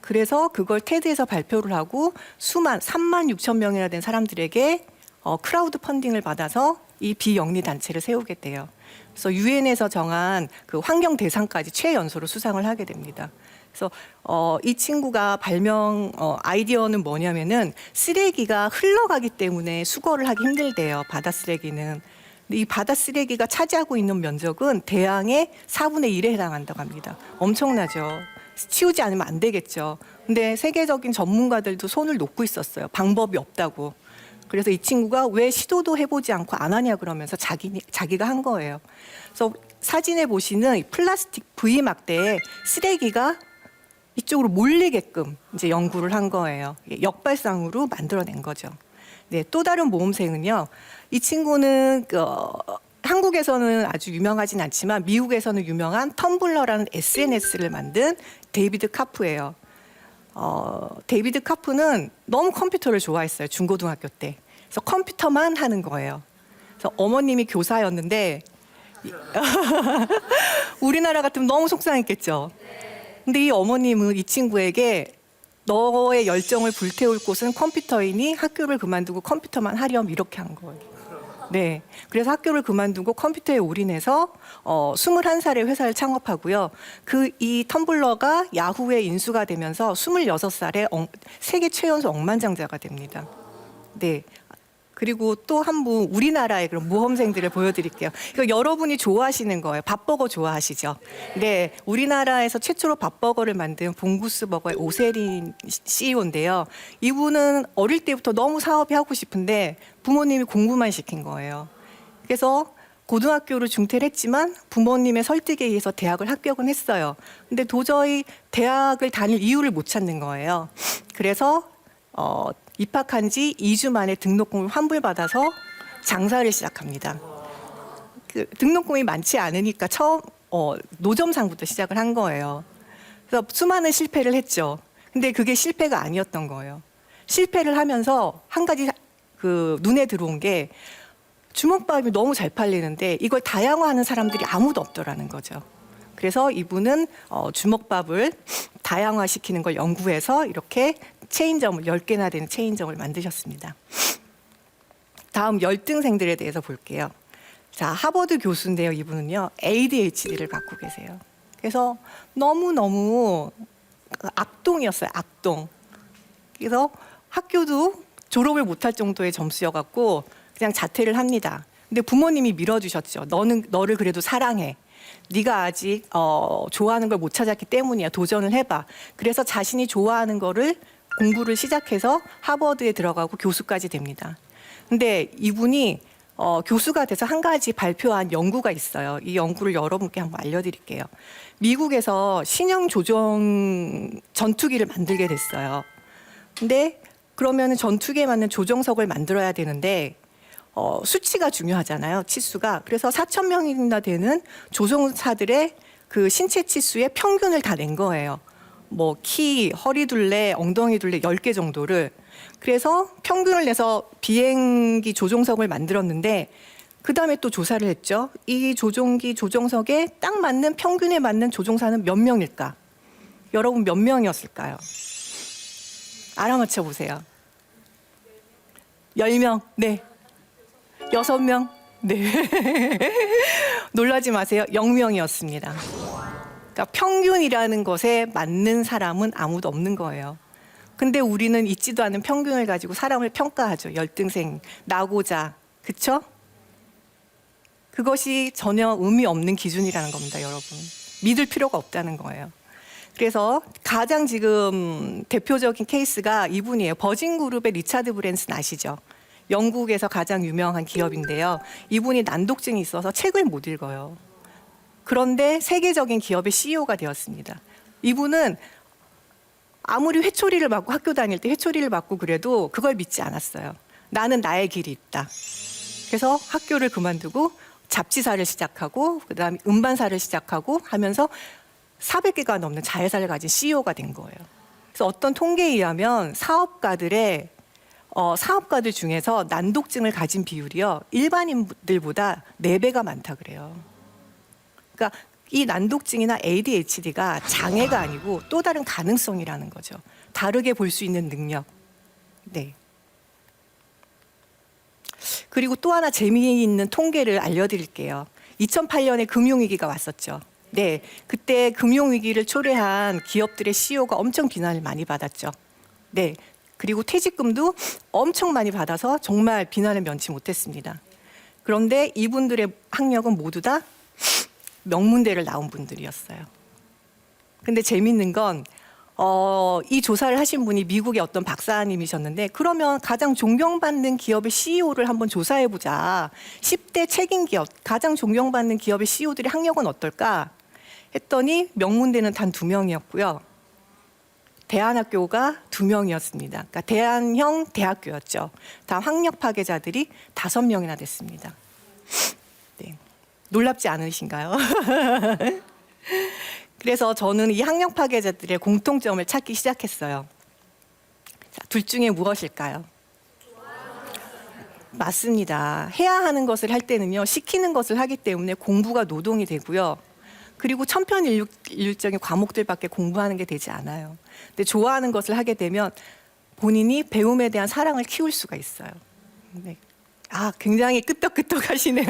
S4: 그래서 그걸 테드에서 발표를 하고 3만 6천 명이나 된 사람들에게 크라우드 펀딩을 받아서 이 비영리 단체를 세우게 돼요. 그래서 유엔에서 정한 그 환경 대상까지 최연소로 수상을 하게 됩니다. 그래서 이 친구가 발명 아이디어는 뭐냐면은 쓰레기가 흘러가기 때문에 수거를 하기 힘들대요. 바다 쓰레기는. 근데 이 바다 쓰레기가 차지하고 있는 면적은 대양의 4분의 1에 해당한다고 합니다. 엄청나죠. 치우지 않으면 안 되겠죠. 근데 세계적인 전문가들도 손을 놓고 있었어요. 방법이 없다고. 그래서 이 친구가 왜 시도도 해보지 않고 안 하냐 그러면서 자기가 한 거예요. 그래서 사진에 보시는 이 플라스틱 V 막대에 쓰레기가 이쪽으로 몰리게끔 이제 연구를 한 거예요. 역발상으로 만들어낸 거죠. 네, 또 다른 모험생은요. 이 친구는 한국에서는 아주 유명하진 않지만 미국에서는 유명한 텀블러라는 SNS를 만든 데이비드 카프예요. 데이비드 카프는 너무 컴퓨터를 좋아했어요. 중고등학교 때. 그래서 컴퓨터만 하는 거예요. 그래서 어머님이 교사였는데 우리나라 같으면 너무 속상했겠죠. 근데 이 어머님은 이 친구에게 너의 열정을 불태울 곳은 컴퓨터이니 학교를 그만두고 컴퓨터만 하렴 이렇게 한 거예요. 네, 그래서 학교를 그만두고 컴퓨터에 올인해서 21살에 회사를 창업하고요. 이 텀블러가 야후에 인수가 되면서 26살에 세계 최연소 억만장자가 됩니다. 네. 그리고 또 한 분 우리나라의 그런 모험생들을 보여드릴게요. 이거 여러분이 좋아하시는 거예요. 밥버거 좋아하시죠? 네, 우리나라에서 최초로 밥버거를 만든 봉구스버거의 오세린 CEO인데요. 이분은 어릴 때부터 너무 사업이 하고 싶은데 부모님이 공부만 시킨 거예요. 그래서 고등학교를 중퇴를 했지만 부모님의 설득에 의해서 대학을 합격은 했어요. 근데 도저히 대학을 다닐 이유를 못 찾는 거예요. 그래서 입학한 지 2주 만에 등록금을 환불받아서 장사를 시작합니다. 등록금이 많지 않으니까 처음 노점상부터 시작을 한 거예요. 그래서 수많은 실패를 했죠. 근데 그게 실패가 아니었던 거예요. 실패를 하면서 한 가지 눈에 들어온 게 주먹밥이 너무 잘 팔리는데 이걸 다양화하는 사람들이 아무도 없더라는 거죠. 그래서 이분은 주먹밥을 다양화시키는 걸 연구해서 이렇게 체인점을 10개나 되는 체인점을 만드셨습니다. 다음 열등생들에 대해서 볼게요. 자, 하버드 교수인데요. 이분은요. ADHD를 갖고 계세요. 그래서 너무너무 악동이었어요. 악동. 그래서 학교도 졸업을 못할 정도의 점수여갖고 그냥 자퇴를 합니다. 근데 부모님이 밀어주셨죠. 너를 그래도 사랑해. 네가 아직 좋아하는 걸 못 찾았기 때문이야. 도전을 해봐. 그래서 자신이 좋아하는 거를 공부를 시작해서 하버드에 들어가고 교수까지 됩니다. 근데 이분이 교수가 돼서 한 가지 발표한 연구가 있어요. 이 연구를 여러분께 한번 알려드릴게요. 미국에서 신형 조종 전투기를 만들게 됐어요. 근데 그러면 전투기에 맞는 조종석을 만들어야 되는데 수치가 중요하잖아요. 치수가. 그래서 4,000명이나 되는 조종사들의 그 신체 치수의 평균을 다 낸 거예요. 뭐 키, 허리 둘레, 엉덩이 둘레 10개 정도를. 그래서 평균을 내서 비행기 조종석을 만들었는데 그다음에 또 조사를 했죠. 이 조종기 조종석에 딱 맞는 평균에 맞는 조종사는 몇 명일까? 여러분 몇 명이었을까요? 알아맞혀 보세요. 10명. 네. 6명? 네. 놀라지 마세요. 0명이었습니다. 그러니까 평균이라는 것에 맞는 사람은 아무도 없는 거예요. 근데 우리는 있지도 않은 평균을 가지고 사람을 평가하죠. 열등생, 나고자. 그쵸? 그것이 전혀 의미 없는 기준이라는 겁니다, 여러분. 믿을 필요가 없다는 거예요. 그래서 가장 지금 대표적인 케이스가 이분이에요. 버진그룹의 리차드 브랜슨 아시죠? 영국에서 가장 유명한 기업인데요. 이분이 난독증이 있어서 책을 못 읽어요. 그런데 세계적인 기업의 CEO가 되었습니다. 이분은 아무리 회초리를 맞고 학교 다닐 때 회초리를 맞고 그래도 그걸 믿지 않았어요. 나는 나의 길이 있다. 그래서 학교를 그만두고 잡지사를 시작하고 그다음에 음반사를 시작하고 하면서 400개가 넘는 자회사를 가진 CEO가 된 거예요. 그래서 어떤 통계에 의하면 사업가들 중에서 난독증을 가진 비율이요, 일반인들보다 4배가 많다 그래요. 그러니까 이 난독증이나 ADHD가 장애가 아니고 또 다른 가능성이라는 거죠. 다르게 볼 수 있는 능력. 네. 그리고 또 하나 재미있는 통계를 알려드릴게요. 2008년에 금융위기가 왔었죠. 네, 그때 금융위기를 초래한 기업들의 CEO가 엄청 비난을 많이 받았죠. 네, 그리고 퇴직금도 엄청 많이 받아서 정말 비난을 면치 못했습니다. 그런데 이분들의 학력은 모두 다 명문대를 나온 분들이었어요. 근데 재밌는 건 이 조사를 하신 분이 미국의 어떤 박사님이셨는데, 그러면 가장 존경받는 기업의 CEO를 한번 조사해보자. 10대 책임 기업, 가장 존경받는 기업의 CEO들의 학력은 어떨까? 했더니 명문대는 단 2명이었고요. 대안학교가 2명이었습니다. 그러니까 대안형 대학교였죠. 다 학력 파괴자들이 5명이나 됐습니다. 네. 놀랍지 않으신가요? 그래서 저는 이 학력 파괴자들의 공통점을 찾기 시작했어요. 자, 둘 중에 무엇일까요? 맞습니다. 해야 하는 것을 할 때는요, 시키는 것을 하기 때문에 공부가 노동이 되고요. 그리고 천편일률적인 과목들밖에 공부하는 게 되지 않아요. 근데 좋아하는 것을 하게 되면 본인이 배움에 대한 사랑을 키울 수가 있어요. 네. 아, 굉장히 끄떡끄떡 하시네요.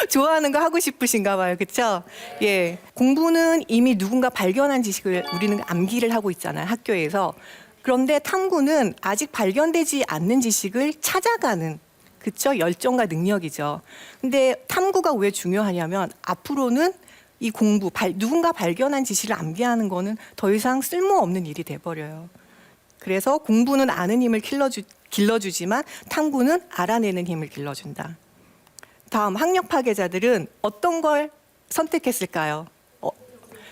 S4: 좋아하는 거 하고 싶으신가 봐요. 그렇죠? 예. 공부는 이미 누군가 발견한 지식을 우리는 암기를 하고 있잖아요, 학교에서. 그런데 탐구는 아직 발견되지 않는 지식을 찾아가는, 그렇죠? 열정과 능력이죠. 근데 탐구가 왜 중요하냐면 앞으로는 이 공부, 누군가 발견한 지식을 암기하는 거는 더 이상 쓸모없는 일이 돼버려요. 그래서 공부는 아는 힘을 길러주지만 탐구는 알아내는 힘을 길러준다. 다음, 학력 파괴자들은 어떤 걸 선택했을까요?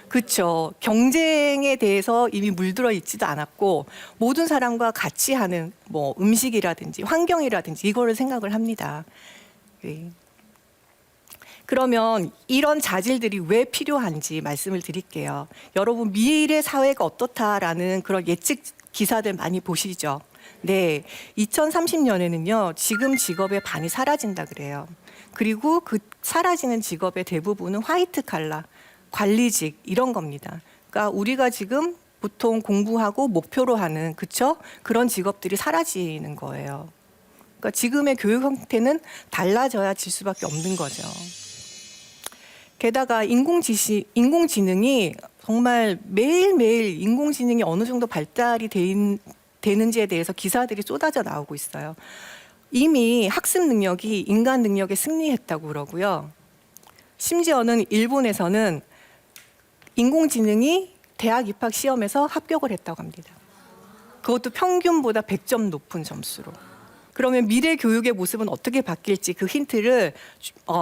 S4: 그렇죠. 경쟁에 대해서 이미 물들어 있지도 않았고 모든 사람과 같이 하는 뭐 음식이라든지 환경이라든지 이거를 생각을 합니다. 네. 그러면 이런 자질들이 왜 필요한지 말씀을 드릴게요. 여러분, 미래 사회가 어떻다라는 그런 예측 기사들 많이 보시죠? 네, 2030년에는요, 지금 직업의 반이 사라진다 그래요. 그리고 그 사라지는 직업의 대부분은 화이트 칼라, 관리직 이런 겁니다. 그러니까 우리가 지금 보통 공부하고 목표로 하는, 그쵸? 그런 직업들이 사라지는 거예요. 그러니까 지금의 교육 형태는 달라져야 질 수밖에 없는 거죠. 게다가 인공지능이 정말 매일매일 인공지능이 어느 정도 발달이 되는지에 대해서 기사들이 쏟아져 나오고 있어요. 이미 학습 능력이 인간 능력에 승리했다고 그러고요. 심지어는 일본에서는 인공지능이 대학 입학 시험에서 합격을 했다고 합니다. 그것도 평균보다 100점 높은 점수로. 그러면 미래 교육의 모습은 어떻게 바뀔지 그 힌트를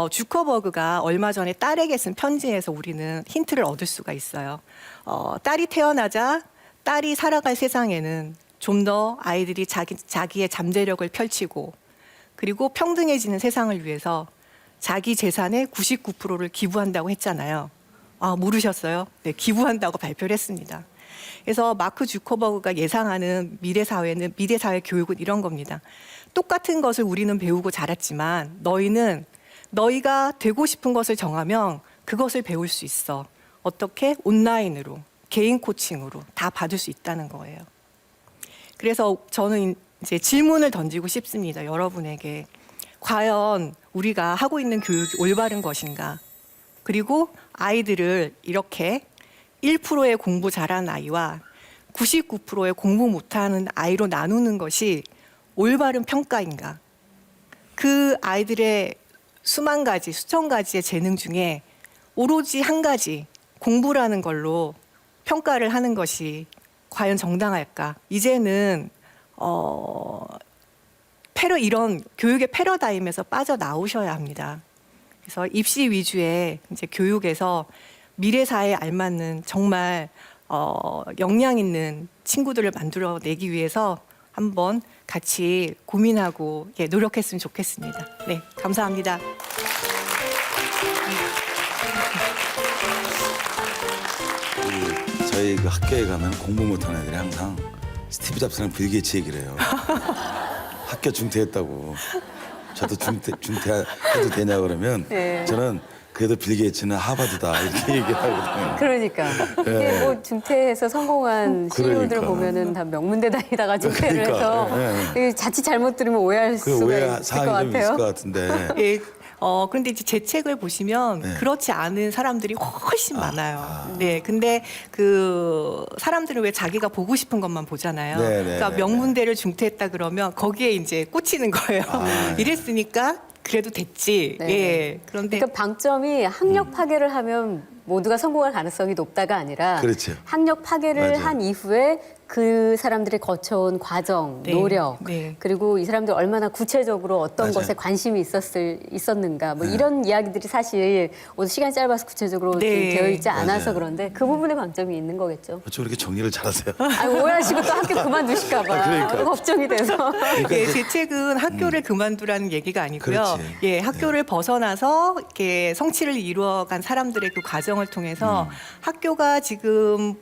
S4: 주커버그가 얼마 전에 딸에게 쓴 편지에서 우리는 힌트를 얻을 수가 있어요. 딸이 태어나자 딸이 살아갈 세상에는 좀 더 아이들이 자기의 잠재력을 펼치고 그리고 평등해지는 세상을 위해서 자기 재산의 99%를 기부한다고 했잖아요. 아, 모르셨어요? 네, 기부한다고 발표를 했습니다. 그래서 마크 주커버그가 예상하는 미래 사회 교육은 이런 겁니다. 똑같은 것을 우리는 배우고 자랐지만 너희가 되고 싶은 것을 정하면 그것을 배울 수 있어. 어떻게? 온라인으로, 개인 코칭으로 다 받을 수 있다는 거예요. 그래서 저는 이제 질문을 던지고 싶습니다. 여러분에게. 과연 우리가 하고 있는 교육이 올바른 것인가? 그리고 아이들을 이렇게 1%의 공부 잘하는 아이와 99%의 공부 못하는 아이로 나누는 것이 올바른 평가인가? 그 아이들의 수만 가지, 수천 가지의 재능 중에 오로지 한 가지, 공부라는 걸로 평가를 하는 것이 과연 정당할까? 이제는 이런 교육의 패러다임에서 빠져나오셔야 합니다. 그래서 입시 위주의 이제 교육에서 미래 사회에 알맞는 정말 역량 있는 친구들을 만들어내기 위해서 한번 같이 고민하고 예, 노력했으면 좋겠습니다. 네, 감사합니다.
S2: 저희 그 학교에 가면 공부 못하는 애들이 항상 스티브 잡스랑 빌 게이츠 얘기를 해요. 학교 중퇴했다고. 저도 중퇴해도 되냐 그러면
S1: 네.
S2: 저는 그래도 빌 게이츠는 하버드다 이렇게 얘기를 하거든요.
S1: 그러니까 이게 뭐 중퇴해서 성공한 CEO들
S2: 그러니까.
S1: 보면은 다 명문대 다니다가 중퇴를
S2: 그러니까,
S1: 해서 이게 자칫 잘못 들으면 오해할
S2: 그
S1: 수가
S2: 오해
S1: 있을 것
S2: 사항이 좀 있을
S1: 같아요.
S2: 것 같은데.
S4: 예. 그런데 이제 제 책을 보시면
S2: 네.
S4: 그렇지 않은 사람들이 훨씬 많아요. 네. 근데 그 사람들은 왜 자기가 보고 싶은 것만 보잖아요.
S2: 네, 네,
S4: 그러니까
S2: 네,
S4: 명문대를 중퇴했다 그러면 거기에 이제 꽂히는 거예요. 이랬으니까 그래도 됐지.
S1: 네.
S4: 예. 그런데
S1: 그러니까 방점이 학력 파괴를 하면 모두가 성공할 가능성이 높다가 아니라
S2: 그렇죠.
S1: 학력 파괴를
S2: 맞아요.
S1: 한 이후에 그 사람들이 거쳐온 과정,
S4: 네.
S1: 노력,
S4: 네.
S1: 그리고 이 사람들 얼마나 구체적으로 어떤
S2: 맞아요.
S1: 것에 관심이 있었는가 뭐 이런 이야기들이 사실 오늘 시간이 짧아서 구체적으로
S4: 네.
S1: 되어 있지 않아서
S2: 맞아요.
S1: 그런데 그 부분에 방점이 있는 거겠죠.
S2: 어쩜 이렇게 정리를 잘하세요?
S1: 아니, 오해하시고 또 학교 그만두실까 봐
S2: 그러니까.
S1: 걱정이 돼서.
S4: 예, 제 책은 학교를 그만두라는 얘기가 아니고요.
S2: 그렇지.
S4: 예, 학교를 벗어나서 이렇게 성취를 이루어간 사람들의 그 과정을 통해서 학교가 지금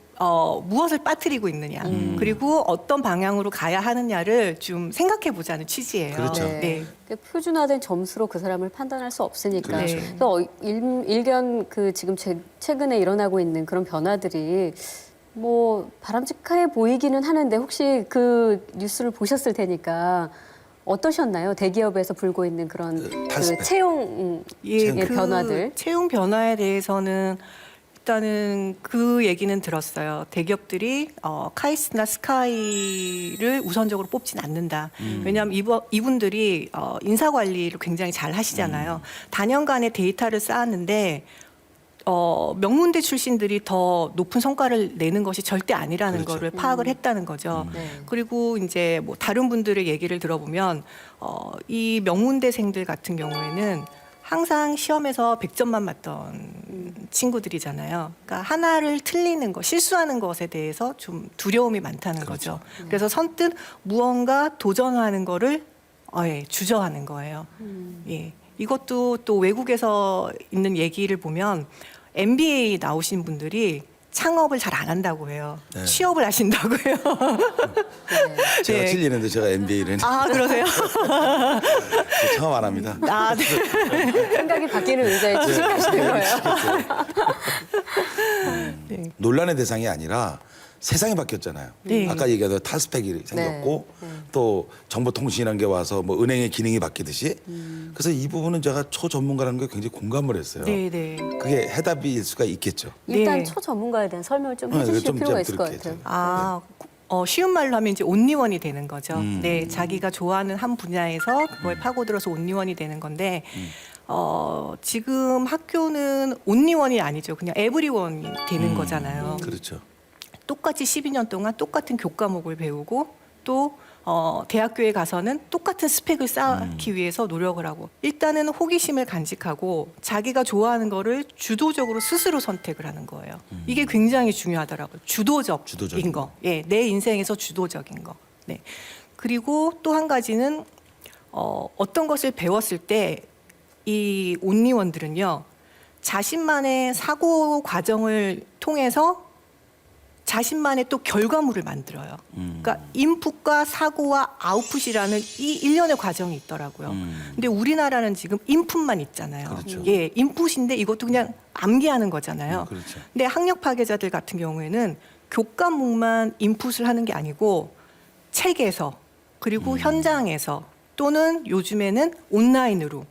S4: 무엇을 빠뜨리고 있느냐, 그리고 어떤 방향으로 가야 하느냐를 좀 생각해 보자는 취지예요.
S2: 그렇죠.
S4: 네.
S1: 그러니까 표준화된 점수로 그 사람을 판단할 수 없으니까.
S2: 그렇죠.
S1: 그래서 일견 그 지금 최근에 일어나고 있는 그런 변화들이 뭐 바람직해 보이기는 하는데 혹시 그 뉴스를 보셨을 테니까 어떠셨나요? 대기업에서 불고 있는 그런 그
S2: 탈스펙.
S1: 채용
S4: 예,
S1: 그 변화들.
S4: 채용 변화에 대해서는 일단은 그 얘기는 들었어요. 대기업들이 카이스트나 스카이를 우선적으로 뽑진 않는다. 왜냐하면 이분들이 인사 관리를 굉장히 잘 하시잖아요. 다년간의 데이터를 쌓았는데 명문대 출신들이 더 높은 성과를 내는 것이 절대 아니라는
S2: 그렇죠.
S4: 거를 파악을 했다는 거죠.
S1: 네.
S4: 그리고 이제 뭐 다른 분들의 얘기를 들어보면 이 명문대생들 같은 경우에는 항상 시험에서 100점만 맞던 친구들이잖아요. 그러니까 하나를 틀리는 것, 실수하는 것에 대해서 좀 두려움이 많다는 거죠. 그래서 선뜻 무언가 도전하는 거를 주저하는 거예요. 예. 이것도 또 외국에서 있는 얘기를 보면 MBA 나오신 분들이 창업을 잘 안 한다고 해요.
S2: 네.
S4: 취업을 하신다고 해요.
S2: 제가
S4: 네.
S2: 찔리는데 제가 MBA를
S4: 아, 그러세요?
S2: 창업 안 합니다.
S4: 아, 네.
S1: 생각이 바뀌는 의자에 취직하시는 거예요.
S2: 논란의 대상이 아니라 세상이 바뀌었잖아요.
S4: 네.
S2: 아까 얘기하던 탈스펙이 생겼고 또 정보통신이라는 게 와서 뭐 은행의 기능이 바뀌듯이 그래서 이 부분은 제가 초전문가라는 게 굉장히 공감을 했어요.
S4: 네, 네.
S2: 그게 해답일 수가 있겠죠.
S1: 일단
S4: 네.
S1: 초전문가에 대한 설명을 좀
S2: 네,
S1: 해주실
S2: 좀
S1: 필요가 있을 것
S2: 드릴게요,
S1: 같아요.
S2: 좀.
S4: 아, 쉬운 말로 하면 이제 온리원이 되는 거죠. 네, 자기가 좋아하는 한 분야에서 그거에 파고들어서 온리원이 되는 건데, 지금 학교는 온리원이 아니죠. 그냥 에브리원이 되는 거잖아요.
S2: 그렇죠.
S4: 똑같이 12년 동안 똑같은 교과목을 배우고 또 대학교에 가서는 똑같은 스펙을 쌓기 위해서 노력을 하고 일단은 호기심을 간직하고 자기가 좋아하는 거를 주도적으로 스스로 선택을 하는 거예요. 이게 굉장히 중요하더라고요. 주도적인
S2: 주도적인
S4: 거. 예, 내 인생에서 주도적인 거. 네. 그리고 또 한 가지는 어떤 것을 배웠을 때 이 온리원들은요. 자신만의 사고 과정을 통해서 자신만의 또 결과물을 만들어요. 그러니까 인풋과 사고와 아웃풋이라는 이 일련의 과정이 있더라고요. 근데 우리나라는 지금 인풋만 있잖아요.
S2: 그렇죠.
S4: 예, 인풋인데 이것도 그냥 암기하는 거잖아요.
S2: 그렇죠.
S4: 근데 학력 파괴자들 같은 경우에는 교과목만 인풋을 하는 게 아니고 책에서 그리고 현장에서 또는 요즘에는 온라인으로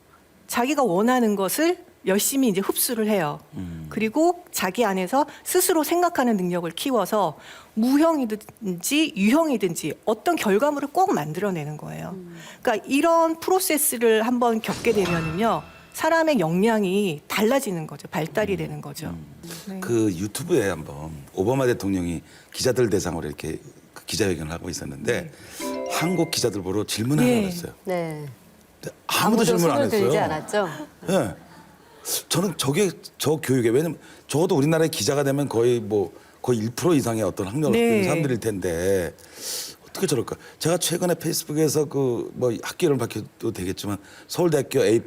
S4: 자기가 원하는 것을 열심히 이제 흡수를 해요. 그리고 자기 안에서 스스로 생각하는 능력을 키워서 무형이든지 유형이든지 어떤 결과물을 꼭 만들어내는 거예요. 그러니까 이런 프로세스를 한번 겪게 되면은요, 사람의 역량이 달라지는 거죠. 발달이 되는 거죠. 네.
S2: 그 유튜브에 한번 오바마 대통령이 기자들 대상으로 이렇게 그 기자회견을 하고 있었는데 한국 기자들 보러 질문을
S4: 네.
S2: 하고 그랬어요.
S1: 네.
S2: 근데 아무도 질문 안
S1: 손을 들지
S2: 했어요.
S1: 않았죠?
S2: 예. 저는 저 교육에 왜냐면 적어도 우리나라의 기자가 되면 거의 1% 이상의 어떤 학력을 갖고 있는
S4: 네.
S2: 사람들일 텐데 어떻게 저럴까? 제가 최근에 페이스북에서 그 뭐 학교 이름 밝혀도 되겠지만 서울대학교 A+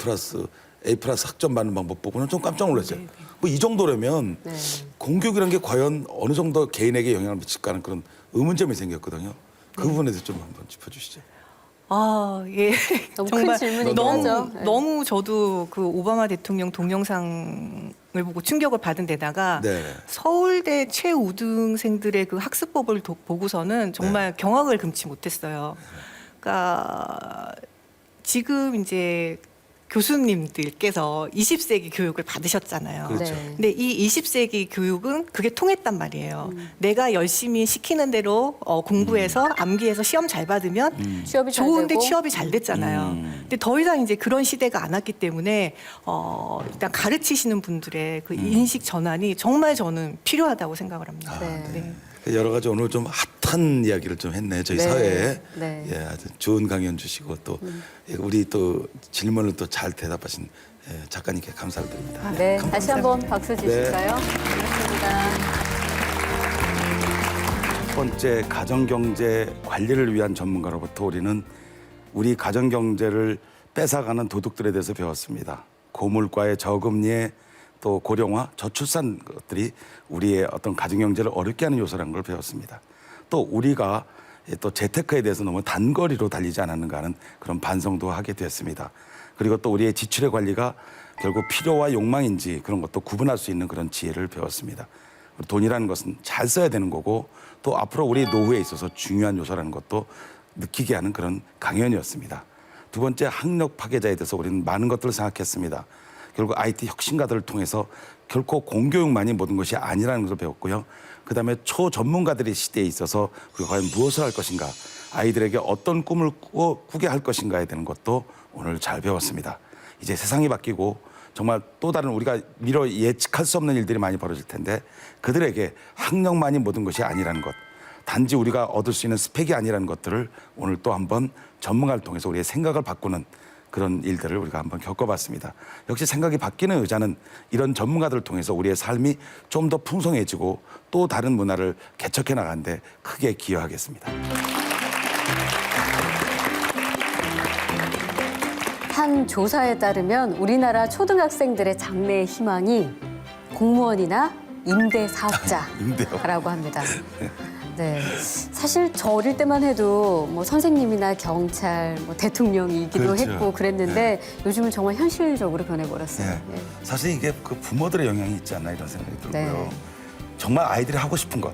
S2: 학점 받는 방법 보고는 좀 깜짝 놀랐어요. 뭐 이 정도라면
S1: 네.
S2: 공교육이라는 게 과연 어느 정도 개인에게 영향을 미칠까 하는 그런 의문점이 생겼거든요. 그 부분에 대해서 좀 한번 짚어주시죠.
S4: 아, 예.
S1: 너무 큰 질문이긴
S4: 너무,
S1: 하죠. 네.
S4: 너무 저도 그 오바마 대통령 동영상을 보고 충격을 받은 데다가
S2: 네.
S4: 서울대 최우등생들의 그 학습법을 보고서는 정말
S2: 네.
S4: 경악을 금치 못했어요. 그러니까 지금 이제 교수님들께서 20세기 교육을 받으셨잖아요.
S2: 그렇죠.
S1: 네.
S4: 근데 이 20세기 교육은 그게 통했단 말이에요. 내가 열심히 시키는 대로 공부해서 암기해서 시험 잘 받으면
S1: 취업이 잘
S4: 좋은데
S1: 되고.
S4: 취업이 잘 됐잖아요. 근데 더 이상 이제 그런 시대가 안 왔기 때문에 일단 가르치시는 분들의 그 인식 전환이 정말 저는 필요하다고 생각을 합니다.
S1: 네.
S2: 여러 가지 오늘 좀 핫한 이야기를 좀 했네요. 저희
S1: 네.
S2: 사회에.
S1: 네.
S2: 예, 아주 좋은 강연 주시고 또 예, 우리 또 질문을 또 잘 대답하신 작가님께 감사를 드립니다.
S1: 네, 다시 한번 박수 주실까요? 고맙습니다.
S2: 첫 번째 가정경제 관리를 위한 전문가로부터 우리는 우리 가정경제를 뺏어가는 도둑들에 대해서 배웠습니다. 고물가의 저금리에 또 고령화, 저출산 것들이 우리의 어떤 가정경제를 어렵게 하는 요소라는 걸 배웠습니다. 또 우리가 또 재테크에 대해서 너무 단거리로 달리지 않았는가 하는 그런 반성도 하게 되었습니다. 그리고 또 우리의 지출의 관리가 결국 필요와 욕망인지 그런 것도 구분할 수 있는 그런 지혜를 배웠습니다. 돈이라는 것은 잘 써야 되는 거고 또 앞으로 우리 노후에 있어서 중요한 요소라는 것도 느끼게 하는 그런 강연이었습니다. 두 번째, 학력 파괴자에 대해서 우리는 많은 것들을 생각했습니다. 결국 IT 혁신가들을 통해서 결코 공교육만이 모든 것이 아니라는 것을 배웠고요. 그다음에 초전문가들의 시대에 있어서 우리가 과연 무엇을 할 것인가, 아이들에게 어떤 꿈을 꾸게 할 것인가에 대한 것도 오늘 잘 배웠습니다. 이제 세상이 바뀌고 정말 또 다른 우리가 미처 예측할 수 없는 일들이 많이 벌어질 텐데 그들에게 학력만이 모든 것이 아니라는 것, 단지 우리가 얻을 수 있는 스펙이 아니라는 것들을 오늘 또 한번 전문가를 통해서 우리의 생각을 바꾸는 그런 일들을 우리가 한번 겪어봤습니다. 역시 생각이 바뀌는 의자는 이런 전문가들을 통해서 우리의 삶이 좀 더 풍성해지고 또 다른 문화를 개척해 나가는데 크게 기여하겠습니다.
S1: 한 조사에 따르면 우리나라 초등학생들의 장래의 희망이 공무원이나 임대 사업자라고 합니다. 네, 사실 저 어릴 때만 해도 뭐 선생님이나 경찰, 뭐 대통령이기도
S2: 그렇죠.
S1: 했고 그랬는데 요즘은 정말 현실적으로 변해버렸어요.
S2: 네.
S1: 예.
S2: 사실 이게 그 부모들의 영향이 있지 않나 이런 생각이 들고요.
S1: 네.
S2: 정말 아이들이 하고 싶은 것,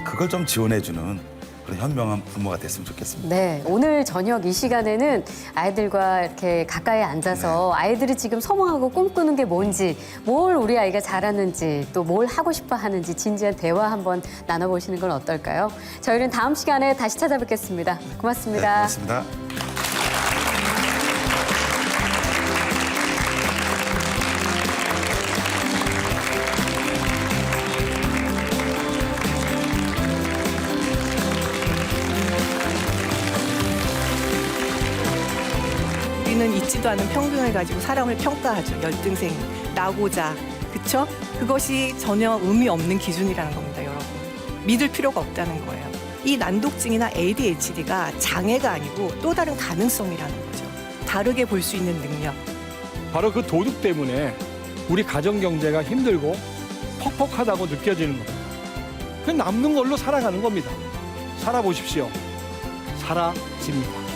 S2: 그걸 좀 지원해주는 그런 현명한 부모가 됐으면 좋겠습니다.
S1: 네, 오늘 저녁 이 시간에는 아이들과 이렇게 가까이 앉아서 아이들이 지금 소망하고 꿈꾸는 게 뭔지, 뭘 우리 아이가 잘하는지, 또 뭘 하고 싶어 하는지 진지한 대화 한번 나눠보시는 건 어떨까요? 저희는 다음 시간에 다시 찾아뵙겠습니다. 고맙습니다.
S2: 네, 고맙습니다.
S4: 우리는 있지도 않은 평균을 가지고 사람을 평가하죠. 열등생, 나고자, 그쵸? 그것이 전혀 의미 없는 기준이라는 겁니다, 여러분. 믿을 필요가 없다는 거예요. 이 난독증이나 ADHD가 장애가 아니고 또 다른 가능성이라는 거죠. 다르게 볼 수 있는 능력.
S3: 바로 그 도둑 때문에 우리 가정 경제가 힘들고 퍽퍽하다고 느껴지는 겁니다. 그 남는 걸로 살아가는 겁니다. 살아보십시오. 사라집니다.